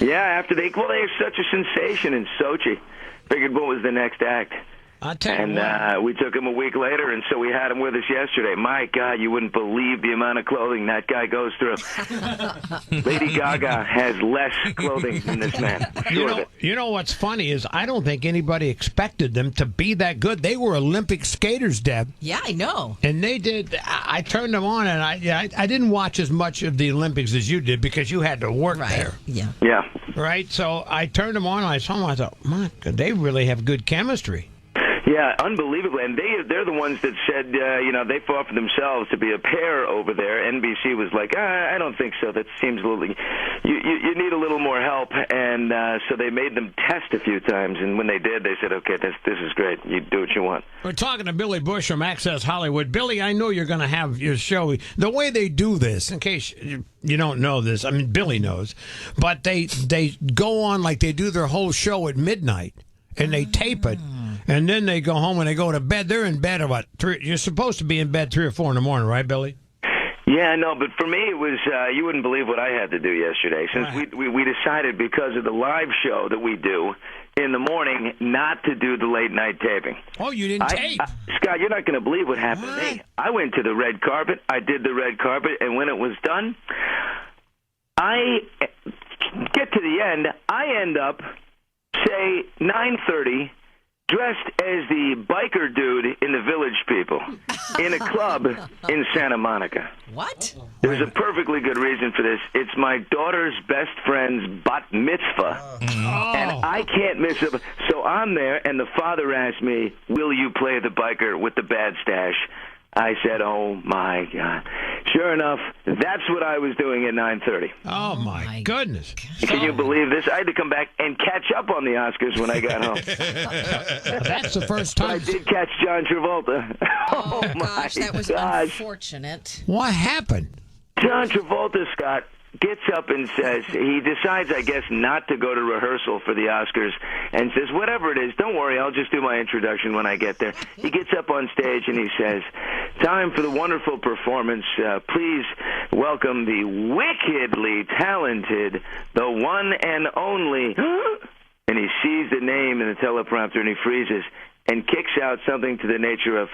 Yeah, after they are such a sensation in Sochi. Figured what was the next act. I'll tell you what. And we took him a week later, and so we had him with us yesterday. My God, you wouldn't believe the amount of clothing that guy goes through. Lady Gaga has less clothing than this man. Sure of it. You know what's funny is I don't think anybody expected them to be that good. They were Olympic skaters, Deb. Yeah, I know. And they did. I turned them on, and I didn't watch as much of the Olympics as you did because you had to work there. Yeah. Yeah. Right? So I turned them on, and I saw them. I thought, my God, they really have good chemistry. Yeah, unbelievably. And they're the ones that said, they fought for themselves to be a pair over there. NBC was like, I don't think so. That seems a little... You need a little more help. And so they made them test a few times. And when they did, they said, okay, this is great. You do what you want. We're talking to Billy Bush from Access Hollywood. Billy, I know you're going to have your show. The way they do this, in case you don't know this, I mean, Billy knows, but they go on like they do their whole show at midnight, and they tape it. And then they go home and they go to bed. They're in bed at what? 3? You're supposed to be in bed 3 or 4 in the morning, right, Billy? Yeah, no, but for me it was, you wouldn't believe what I had to do yesterday. Since we decided because of the live show that we do in the morning not to do the late night taping. Oh, you didn't tape? Scott, you're not going to believe what happened to me. I went to the red carpet. I did the red carpet, and when it was done, I get to the end. I end up, say, 9:30, dressed as the biker dude in the Village People in a club in Santa Monica. What? There's a perfectly good reason for this. It's my daughter's best friend's bat mitzvah, and I can't miss it. So I'm there, and the father asked me, will you play the biker with the bad stash? I said, oh, my God. Sure enough, that's what I was doing at 9:30. Oh, my goodness. Can you believe this? I had to come back and catch up on the Oscars when I got home. That's the first time. But I did catch John Travolta. Oh, gosh, that was unfortunate. What happened? John Travolta, Scott, gets up and says, he decides, I guess, not to go to rehearsal for the Oscars and says, whatever it is, don't worry, I'll just do my introduction when I get there. He gets up on stage and he says, time for the wonderful performance. Please welcome the wickedly talented, the one and only, and he sees the name in the teleprompter and he freezes and kicks out something to the nature of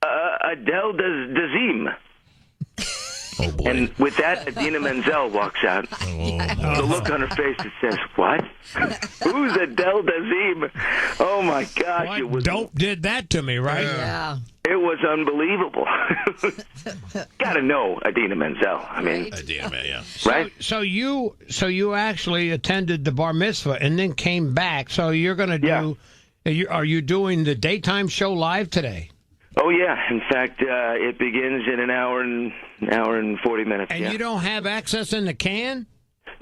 Adele Dazeem. Oh, boy. And with that, Idina Menzel walks out. The look on her face that says, what? Who's Adele Dazeem? Oh, my gosh. What it was dope did that to me, right? Yeah. It was unbelievable. Got to know Idina Menzel. I mean, Idina, yeah. Right? So you actually attended the bar mitzvah and then came back. So you're going to do, are you doing the daytime show live today? Oh, yeah. In fact, it begins in an hour and 40 minutes. And you don't have access in the can?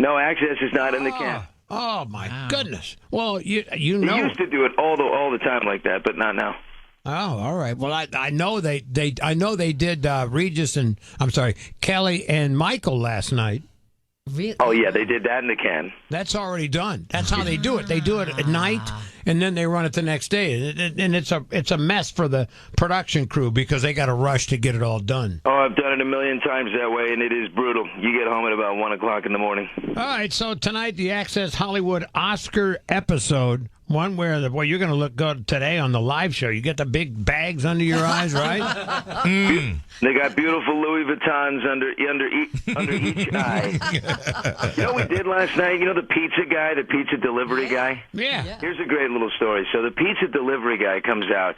No, access is not in the can. Oh, my goodness. Well, you We know. used to do it all the time like that, but not now. Oh, all right. Well, I know they did Regis and Kelly and Michael last night. Really? Oh yeah, they did that in the can. That's already done. That's how they do it. They do it at night, and then they run it the next day. And it's a mess for the production crew because they got to rush to get it all done. Oh, I've done it a million times that way, and it is brutal. You get home at about 1 o'clock in the morning. All right, so tonight the Access Hollywood Oscar episode. One where you're going to look good today on the live show. You get the big bags under your eyes, right? They got beautiful Louis Vuittons under each eye. You know what we did last night? You know the pizza guy, the pizza delivery guy? Yeah. Here's a great little story. So the pizza delivery guy comes out.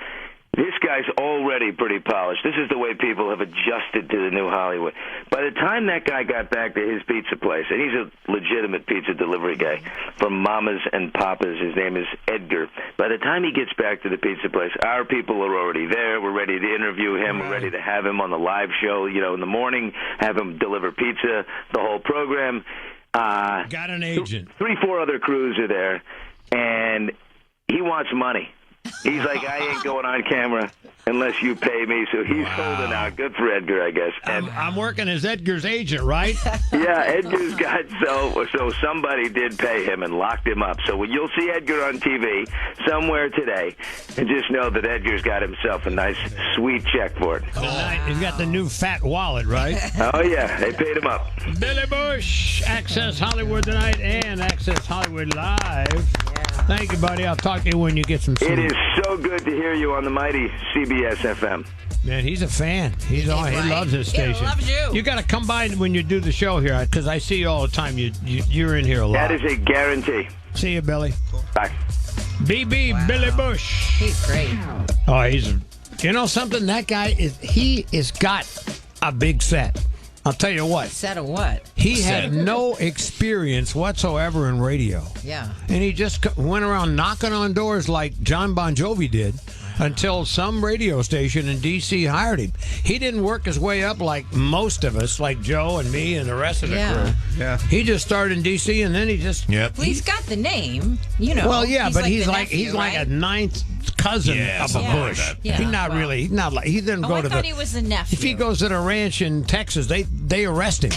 This guy's already pretty polished. This is the way people have adjusted to the new Hollywood. By the time that guy got back to his pizza place, and he's a legitimate pizza delivery guy from Mama's and Papa's, his name is Edgar. By the time he gets back to the pizza place, our people are already there. We're ready to interview him. We're ready to have him on the live show, in the morning, have him deliver pizza, the whole program. Got an agent. 3-4 other crews are there, and he wants money. He's like, I ain't going on camera unless you pay me. So he's holding out. Good for Edgar, I guess. And I'm working as Edgar's agent, right? Yeah, Edgar's got so somebody did pay him and locked him up. So you'll see Edgar on TV somewhere today, and just know that Edgar's got himself a nice, sweet check for it. He's got the new fat wallet, right? Oh yeah, they paid him up. Billy Bush, Access Hollywood tonight and Access Hollywood Live. Thank you, buddy. I'll talk to you when you get some sleep. It is so good to hear you on the mighty CBS-FM. Man, he's a fan. He loves his station. He loves you. You got to come by when you do the show here, because I see you all the time. You're in here a lot. That is a guarantee. See you, Billy. Bye. BB Billy Bush. He's great. Oh, you know something? That guy he has got a big set. I'll tell you what. Set of what? He had no experience whatsoever in radio. Yeah. And he just went around knocking on doors like John Bon Jovi did until some radio station in D.C. hired him. He didn't work his way up like most of us, like Joe and me and the rest of the crew. Yeah. He just started in D.C. and then he just... Well, he's got the name, you know. Well, yeah, but he's the like nephew, like a right? ninth cousin of a Bush. Yeah, He's not really. He's not like he didn't go I to thought the. he was the nephew. If he goes to the ranch in Texas, they arrest him.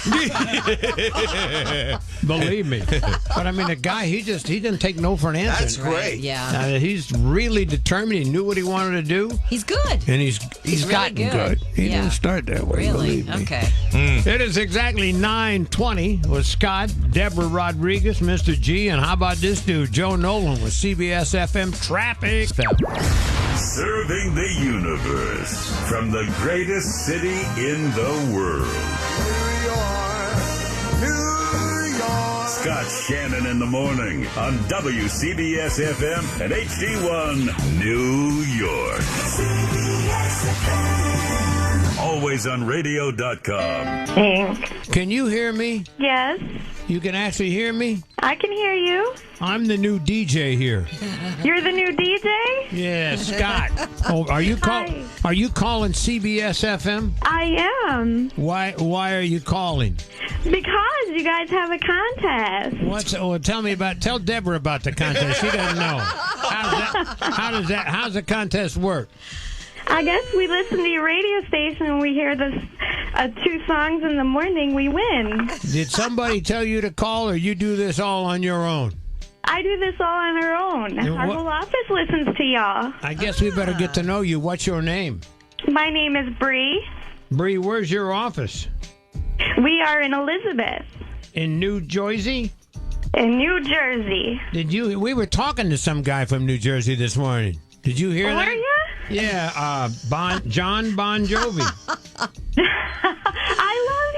Believe me. But I mean, the guy, he didn't take no for an answer. That's great. Yeah. He's really determined. He knew what he wanted to do. He's good. And he's really gotten good. He didn't start that way. Really? Believe me. Okay. It is exactly 9:20 with Scott, Deborah Rodriguez, Mr. G, and how about this dude, Joe Nolan with CBS-FM Traffic. Serving the universe from the greatest city in the world. New York. Scott Shannon in the morning on WCBS-FM and HD1 New York. Always on radio.com. Can you hear me? Yes. You can actually hear me? I can hear you. I'm the new DJ here. You're the new DJ? Yeah, Scott. Oh, are you Are you calling CBS-FM? I am. Why are you calling? Because you guys have a contest. Tell Deborah about the contest. She doesn't know. How's the contest work? I guess we listen to your radio station and we hear the 2 songs in the morning, we win. Did somebody tell you to call, or you do this all on your own? I do this all on our own. Our whole office listens to y'all. I guess we better get to know you. What's your name? My name is Bree. Bree, where's your office? We are in Elizabeth. In New Jersey? In New Jersey. We were talking to some guy from New Jersey this morning. Did you hear that? Were you? Yeah, John Bon Jovi. I love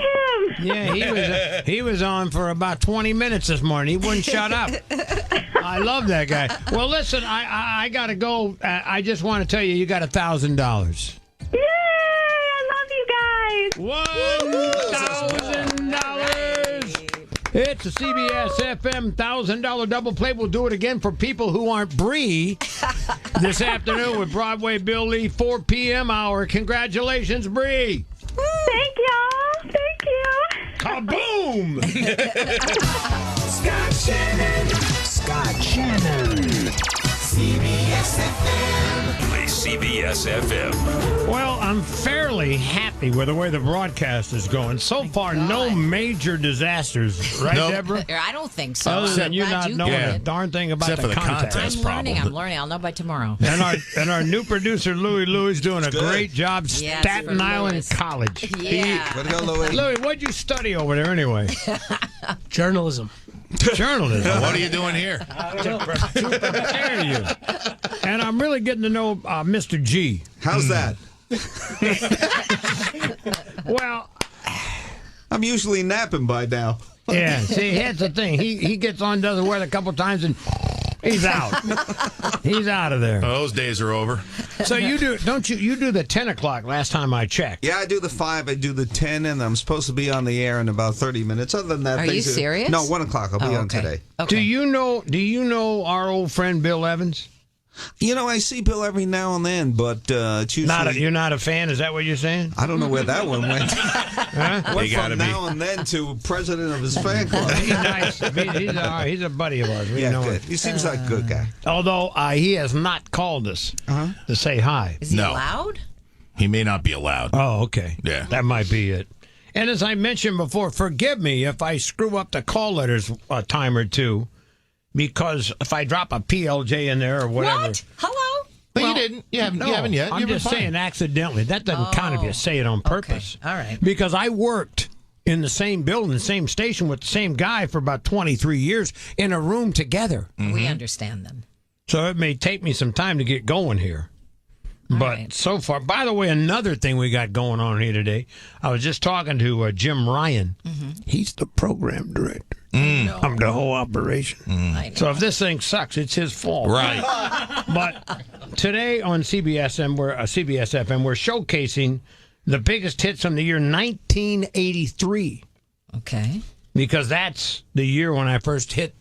him. Yeah, he was on for about 20 minutes this morning. He wouldn't shut up. I love that guy. Well, listen, I got to go. I just want to tell you got $1,000. Yay! I love you guys. $1,000. It's a CBS-FM $1,000 double play. We'll do it again for people who aren't Bree this afternoon with Broadway Bill D, 4 p.m. hour. Congratulations, Bree. Thank y'all. Thank you. Kaboom! Scott Shannon. CBS-FM. Play CBS-FM. Well, I'm fairly happy with the way the broadcast is going. So far, no major disasters, right, Deborah? I don't think so. Other than you not knowing a it. darn thing about Except the for the contest I'm learning. I'll know by tomorrow. And our new producer, Louie is doing a great job. Yes, Staten from Island Louis. College. Yeah. Way to go, Louie. Louie, what'd you study over there anyway? Journalism. Journalism. What are you doing here? To prepare you. And I'm really getting to know Mr. G. How's that? Well, I'm usually napping by now. yeah, see, here's the thing. He gets on, does the weather a couple times, and he's out. He's out of there. Those days are over. So you do, don't you? You do the 10 o'clock last time I checked. Yeah, I do the 5, I do the 10, and I'm supposed to be on the air in about 30 minutes. Other than that, Are you serious? No, 1 o'clock. I'll be on today. Okay. Do you know our old friend Bill Evans? You know, I see Bill every now and then, but it's usually... You're not a fan? Is that what you're saying? I don't know where that one went. Huh? Went from now and then to president of his fan club. He's nice. He's a buddy of ours. We know good. him. He seems like a good guy. Although he has not called us to say hi. Is he allowed? He may not be allowed. Oh, okay. Yeah. That might be it. And as I mentioned before, forgive me if I screw up the call letters a time or two, because if I drop a PLJ in there or whatever. What? Hello? But you didn't. You haven't yet. I'm just saying accidentally. That doesn't count if you say it on purpose. Okay. All right. Because I worked in the same building, the same station with the same guy for about 23 years in a room together. We understand them. So it may take me some time to get going here. But so far, by the way, another thing we got going on here today, I was just talking to Jim Ryan. He's the program director of the whole operation. So if this thing sucks, it's his fault. Right. But today on CBS-FM, we're showcasing the biggest hits from the year 1983. Okay. Because that's the year when I first hit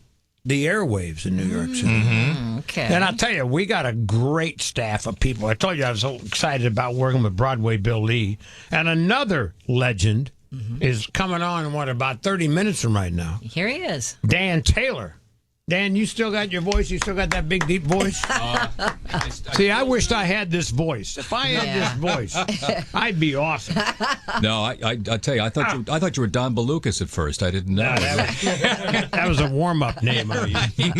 the airwaves in New York City. Mm-hmm. Okay. And I'll tell you, we got a great staff of people. I told you I was so excited about working with Broadway Bill D. And another legend is coming on in, about 30 minutes from right now. Here he is. Dan Taylor. Dan, you still got your voice? You still got that big, deep voice? See, I wished I had this voice. If I had this voice, I'd be awesome. No, I tell you, I thought you were Don Balukas at first. I didn't know. That was a warm-up name. So you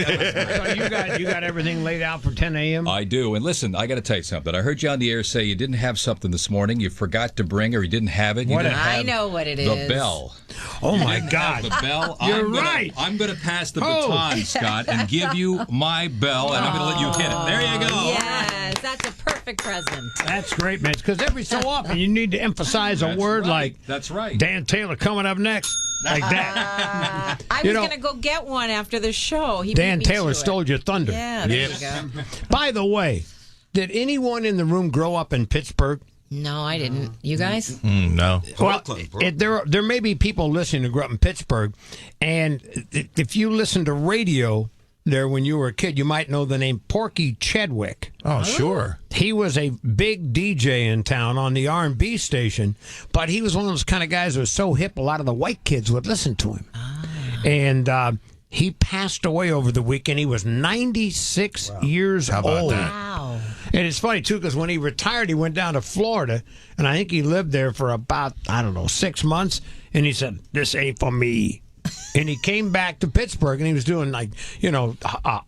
got everything laid out for 10 a.m.? I do. And listen, I got to tell you something. I heard you on the air say you didn't have something this morning. You forgot to bring, or you didn't have it. I know what it is. The bell. Oh, my God. The bell. You're right. I'm going to pass the baton, Scott, and give you my bell, and I'm going to let you hit it. There you go. Yes, that's a perfect present. That's great, man. Because every so often you need to emphasize a word like "That's right." Dan Taylor coming up next, like that. I was going to go get one after the show. He Dan beat me Taylor to stole it. your thunder. Yeah, there you go. By the way, did anyone in the room grow up in Pittsburgh? No, I didn't. You guys? No. Well, there may be people listening who grew up in Pittsburgh, and if you listen to radio there when you were a kid, you might know the name Porky Chedwick. Oh, sure. He was a big DJ in town on the R&B station, but he was one of those kind of guys who was so hip, a lot of the white kids would listen to him. And he passed away over the weekend. He was 96 years How about old. that? Wow. And it's funny, too, because when he retired, he went down to Florida, and I think he lived there for about, 6 months, and he said, "This ain't for me." And he came back to Pittsburgh, and he was doing,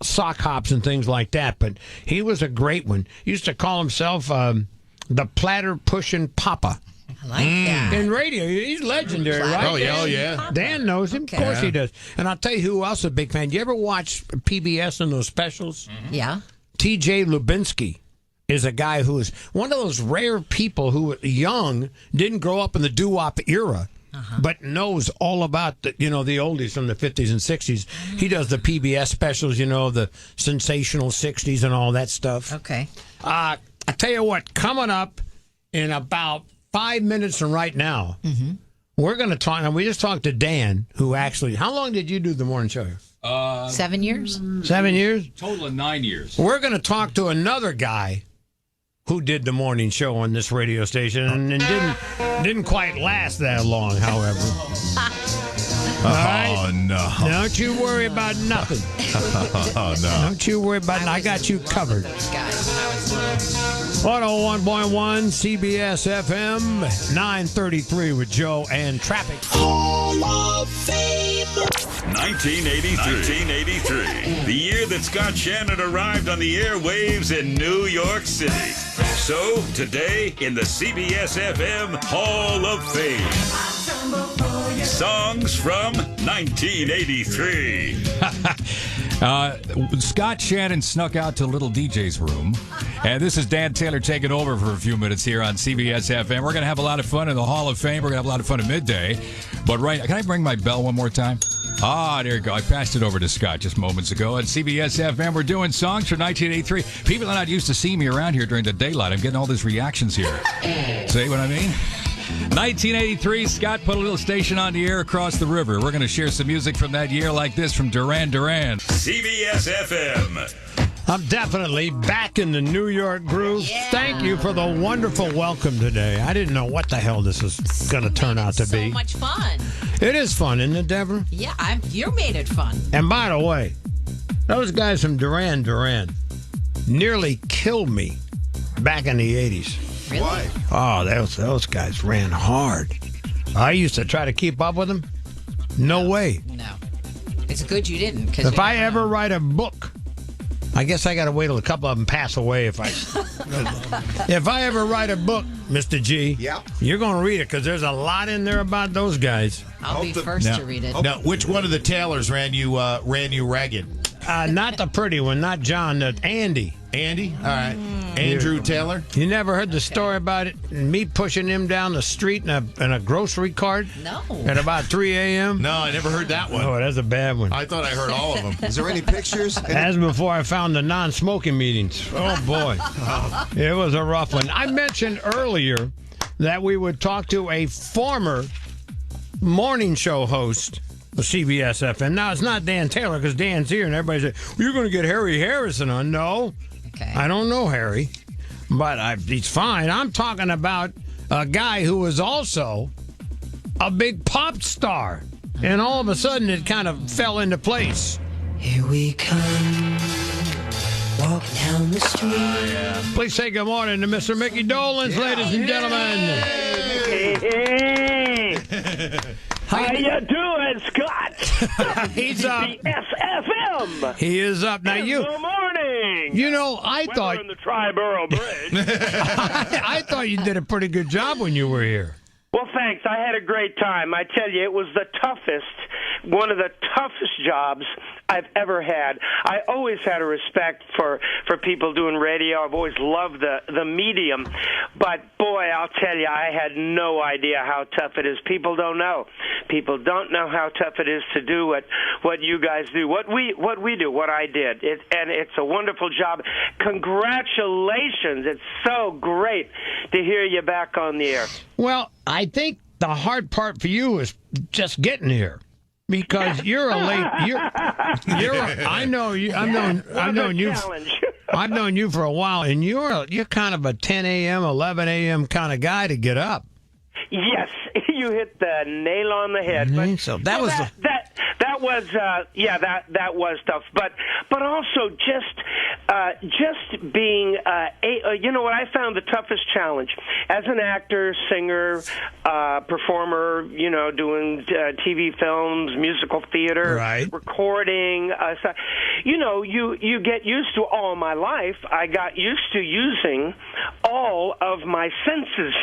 sock hops and things like that. But he was a great one. He used to call himself the platter-pushing Papa. I like that. In radio, he's legendary, right? Oh, yeah. Dan knows him. Okay. Of course he does. And I'll tell you who else is a big fan. You ever watch PBS and those specials? Yeah. T.J. Lubinsky is a guy who is one of those rare people who, young, didn't grow up in the doo-wop era, but knows all about the oldies from the 50s and 60s. He does the PBS specials, the sensational 60s and all that stuff. Okay. I tell you what, coming up in about 5 minutes from right now, we're going to talk. Now, we just talked to Dan, who actually, how long did you do the morning show? 7 years? 7 years? Total of 9 years. We're going to talk to another guy who did the morning show on this radio station and didn't quite last that long, however. All right? Oh, no. Don't you worry about nothing. Oh, no. Don't you worry about it. I got you covered. 101.1 CBS-FM, 933 with Joe and Traffic. Hall of Fame. 1983. The year that Scott Shannon arrived on the airwaves in New York City. So, today in the CBS-FM Hall of Fame. Songs from 1983. Scott Shannon snuck out to Little DJ's room. And this is Dan Taylor taking over for a few minutes here on CBS-FM. We're going to have a lot of fun in the Hall of Fame. We're going to have a lot of fun at midday. But can I bring my bell one more time? There you go. I passed it over to Scott just moments ago. At CBS-FM, we're doing songs from 1983. People are not used to seeing me around here during the daylight. I'm getting all these reactions here. See what I mean? 1983, Scott put a little station on the air across the river. We're going to share some music from that year like this from Duran Duran. CBS-FM. I'm definitely back in the New York groove. Yeah. Thank you for the wonderful welcome today. I didn't know what the hell this was going to turn out to be. So much fun. It is fun, isn't it, Deborah? Yeah, you made it fun. And by the way, those guys from Duran Duran nearly killed me back in the 80s. Really? Why? Oh, those guys ran hard. I used to try to keep up with them. No way. No. It's good you didn't. If I ever write a book, I guess I got to wait till a couple of them pass away. If I ever write a book, Mr. G, you're going to read it because there's a lot in there about those guys. I'll be first to read it. Now, which one of the Taylors ran you ragged? Not the pretty one, not John, Andy. Andy? All right. Andrew Taylor? You never heard the story about it? Me pushing him down the street in a grocery cart? No. At about 3 a.m.? No, I never heard that one. Oh, that's a bad one. I thought I heard all of them. Is there any pictures? That's before I found the non-smoking meetings. Oh, boy. It was a rough one. I mentioned earlier that we would talk to a former morning show host of CBS-FM. Now, it's not Dan Taylor because Dan's here, and everybody said, well, you're going to get Harry Harrison on. No, I don't know Harry, but he's fine. I'm talking about a guy who was also a big pop star, and all of a sudden it kind of fell into place. Here we come, walk down the street. Please say good morning to Mr. Mickey Dolenz, ladies and gentlemen. Hey. How you doing, Scott? He's up. WCBS-FM. He is up. Now Good morning. You know, I Weather thought in the Triborough Bridge. I thought you did a pretty good job when you were here. Well, thanks. I had a great time. I tell you, it was one of the toughest jobs I've ever had. I always had a respect for people doing radio. I've always loved the medium. But, boy, I'll tell you, I had no idea how tough it is. People don't know. People don't know how tough it is to do what you guys do, what we do, what I did. And it's a wonderful job. Congratulations. It's so great to hear you back on the air. Well, I think the hard part for you is just getting here, because you're a late. I know you. I've known you. I've known you for a while, and you're kind of a 10 a.m., 11 a.m. kind of guy to get up. Yes, you hit the nail on the head. But so that was that was tough. But also just being you know what I found the toughest challenge as an actor, singer, performer. You know, doing TV, films, musical theater, recording. You know, you get used to all my life. I got used to using all of my senses,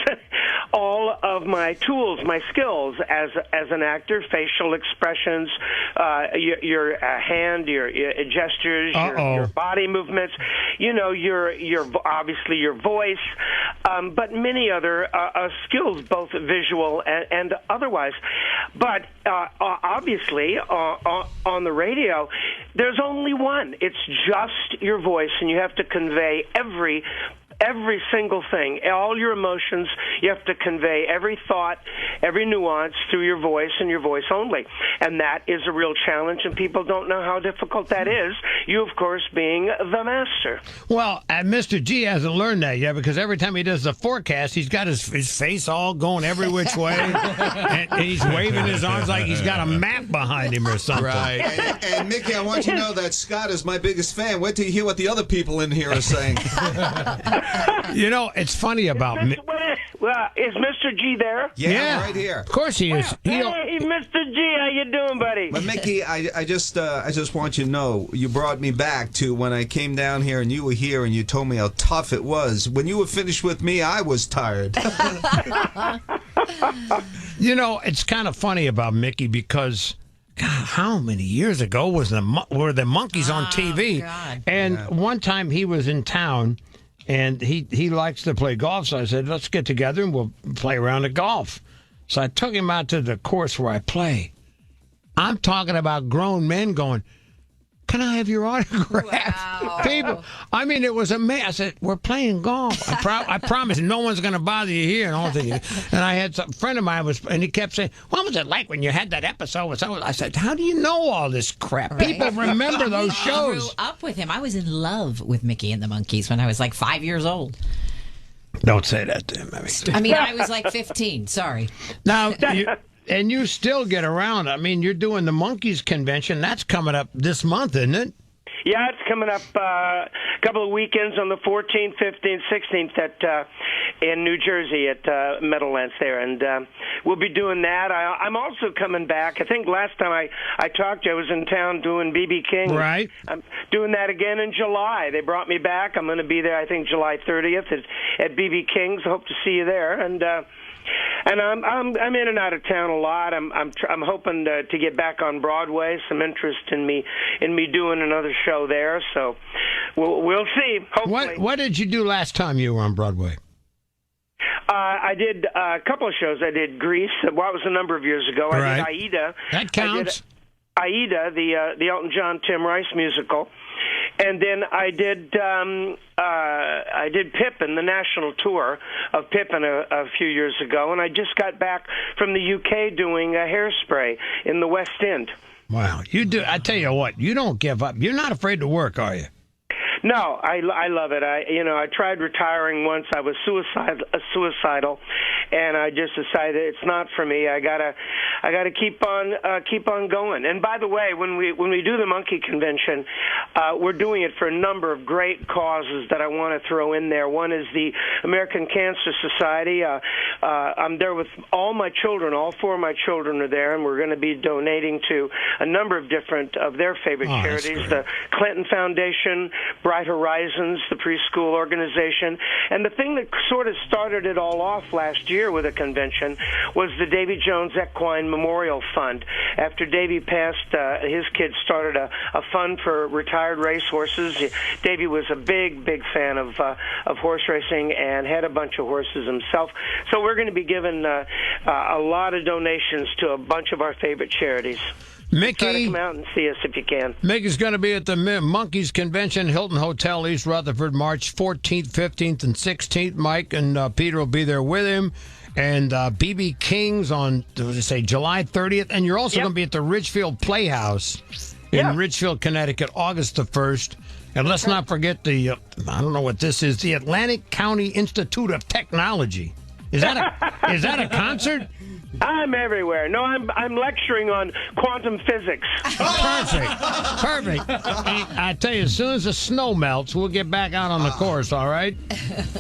all of my tools, my skills as an actor, facial expressions, your hand, your gestures, your body movements, you know, your obviously your voice, but many other skills, both visual and otherwise. But obviously on the radio, there's only one. It's just your voice, and you have to convey every single thing, all your emotions. You have to convey every thought, every nuance through your voice and your voice only. And that is a real challenge, and people don't know how difficult that is. You, of course, being the master. Well, Mr. G hasn't learned that yet, because every time he does the forecast, he's got his face all going every which way, and he's waving his arms like he's got a map behind him or something. Right. And Mickey, I want you to know that Scott is my biggest fan. Wait till you hear what the other people in here are saying. You know, it's funny about me. Is Mr. G there? Yeah, right here. Of course he is. Hey, Mr. G, how you doing, buddy? But Mickey, I just want you to know, you brought me back to when I came down here and you were here and you told me how tough it was. When you were finished with me, I was tired. You know, it's kind of funny about Mickey because, God, how many years ago were the Monkees on TV? God. And one time he was in town. And he likes to play golf, so I said, let's get together and we'll play around at golf. So I took him out to the course where I play. I'm talking about grown men going, can I have your autograph? Wow. People, I mean, it was amazing. I said, we're playing golf. I promise no one's going to bother you here. And all that. And I had a friend of mine, and he kept saying, what was it like when you had that episode with someone? I said, how do you know all this crap? Right. People remember those shows. I grew up with him. I was in love with Mickey and the Monkees when I was like 5 years old. Don't say that to him. I mean, I was like 15. Sorry. Now, and you still get around. I mean, you're doing the Monkees convention. That's coming up this month, isn't it? Yeah, it's coming up a couple of weekends on the 14th, 15th, 16th in New Jersey at Meadowlands there. And we'll be doing that. I'm also coming back. I think last time I talked to you, I was in town doing B.B. King. Right. I'm doing that again in July. They brought me back. I'm going to be there, I think, July 30th at B.B. King's. I hope to see you there. And I'm in and out of town a lot. I'm hoping to get back on Broadway. Some interest in me doing another show there. So we'll see. Hopefully. What did you do last time you were on Broadway? I did a couple of shows. I did Grease. Well, it was a number of years ago. Right. I did Aida. That counts. I did Aida, the Elton John Tim Rice musical. And then I did Pippin, the national tour of Pippin a few years ago, and I just got back from the UK doing Hairspray in the West End. Wow, you do. I tell you what, you don't give up. You're not afraid to work, are you? No, I love it. I tried retiring once. I was suicidal, and I just decided it's not for me. I gotta keep on going. And by the way, when we do the Monkey Convention, we're doing it for a number of great causes that I want to throw in there. One is the American Cancer Society. I'm there with all my children. All 4 of my children are there, and we're going to be donating to a number of different of their favorite charities: the Clinton Foundation, Bright Horizons, the preschool organization. And the thing that sort of started it all off last year with a convention was the Davy Jones Equine Memorial Fund. After Davy passed, his kids started a fund for retired racehorses. Davy was a big fan of horse racing and had a bunch of horses himself. So we're going to be giving a lot of donations to a bunch of our favorite charities. Mickey, try to come out and see us if you can. Mickey's going to be at the Monkeys Convention, Hilton Hotel, East Rutherford, March 14th, 15th, and 16th. Mike and Peter will be there with him. And B.B. King's on, July 30th. And you're also going to be at the Ridgefield Playhouse in Ridgefield, Connecticut, August the 1st. And let's not forget the, I don't know what this is, the Atlantic County Institute of Technology. Is that a concert? I'm everywhere. No, I'm lecturing on quantum physics. Perfect. I tell you, as soon as the snow melts, we'll get back out on the course, all right?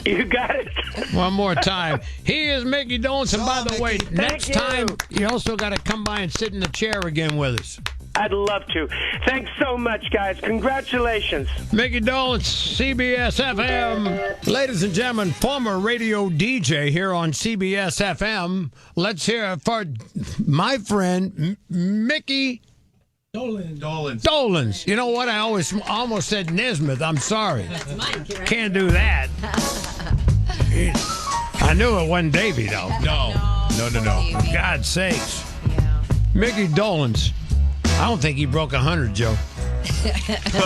You got it. One more time. He is Mickey Dolenz, and by the way, next time, you also got to come by and sit in the chair again with us. I'd love to. Thanks so much, guys. Congratulations. Mickey Dolenz, CBS-FM. Ladies and gentlemen, former radio DJ here on CBS-FM. Let's hear it for my friend, Mickey Dolenz. You know what? I almost said Nesmith. I'm sorry. That's Mike, right? Can't do that. I knew it wasn't Davey, though. No. For God's sakes. Yeah. Mickey Dolenz. I don't think he broke 100, Joe.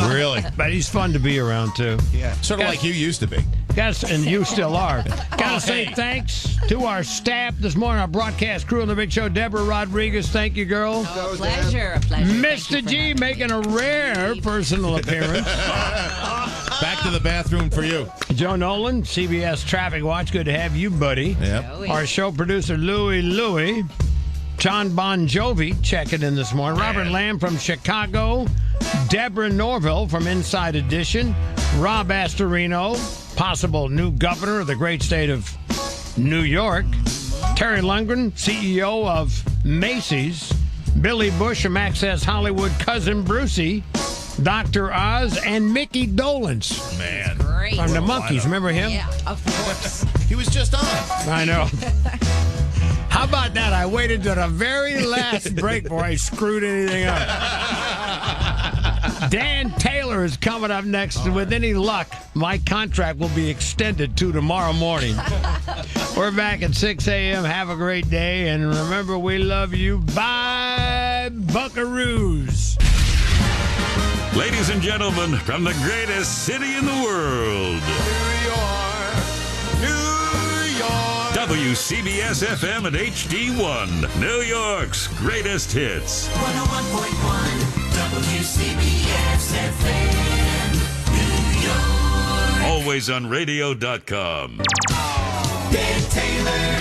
Really? But he's fun to be around, too. Yeah. Sort of like you used to be. And you still are. Gotta say thanks to our staff this morning, our broadcast crew on the big show. Deborah Rodriguez, thank you, girl. Oh, a pleasure. Mr. G making a rare personal appearance. Back to the bathroom for you. Joe Nolan, CBS Traffic Watch. Good to have you, buddy. Yep. Our show producer, Louie. John Bon Jovi checking in this morning. Robert Lamb from Chicago. Deborah Norville from Inside Edition. Rob Astorino, possible new governor of the great state of New York. Terry Lundgren, CEO of Macy's. Billy Bush from Access Hollywood. Cousin Brucie. Dr. Oz. And Mickey Dolenz. Man. Great. From the Monkees. Remember him? Yeah, of course. He was just on. I know. How about that? I waited to the very last break before I screwed anything up. Dan Taylor is coming up next. With any luck, my contract will be extended to tomorrow morning. We're back at 6 a.m. Have a great day. And remember, we love you. Bye, Buckaroos. Ladies and gentlemen, from the greatest city in the world, New York. WCBS-FM and HD1, New York's greatest hits. 101.1 WCBS-FM, New York. Always on radio.com. Dan Taylor.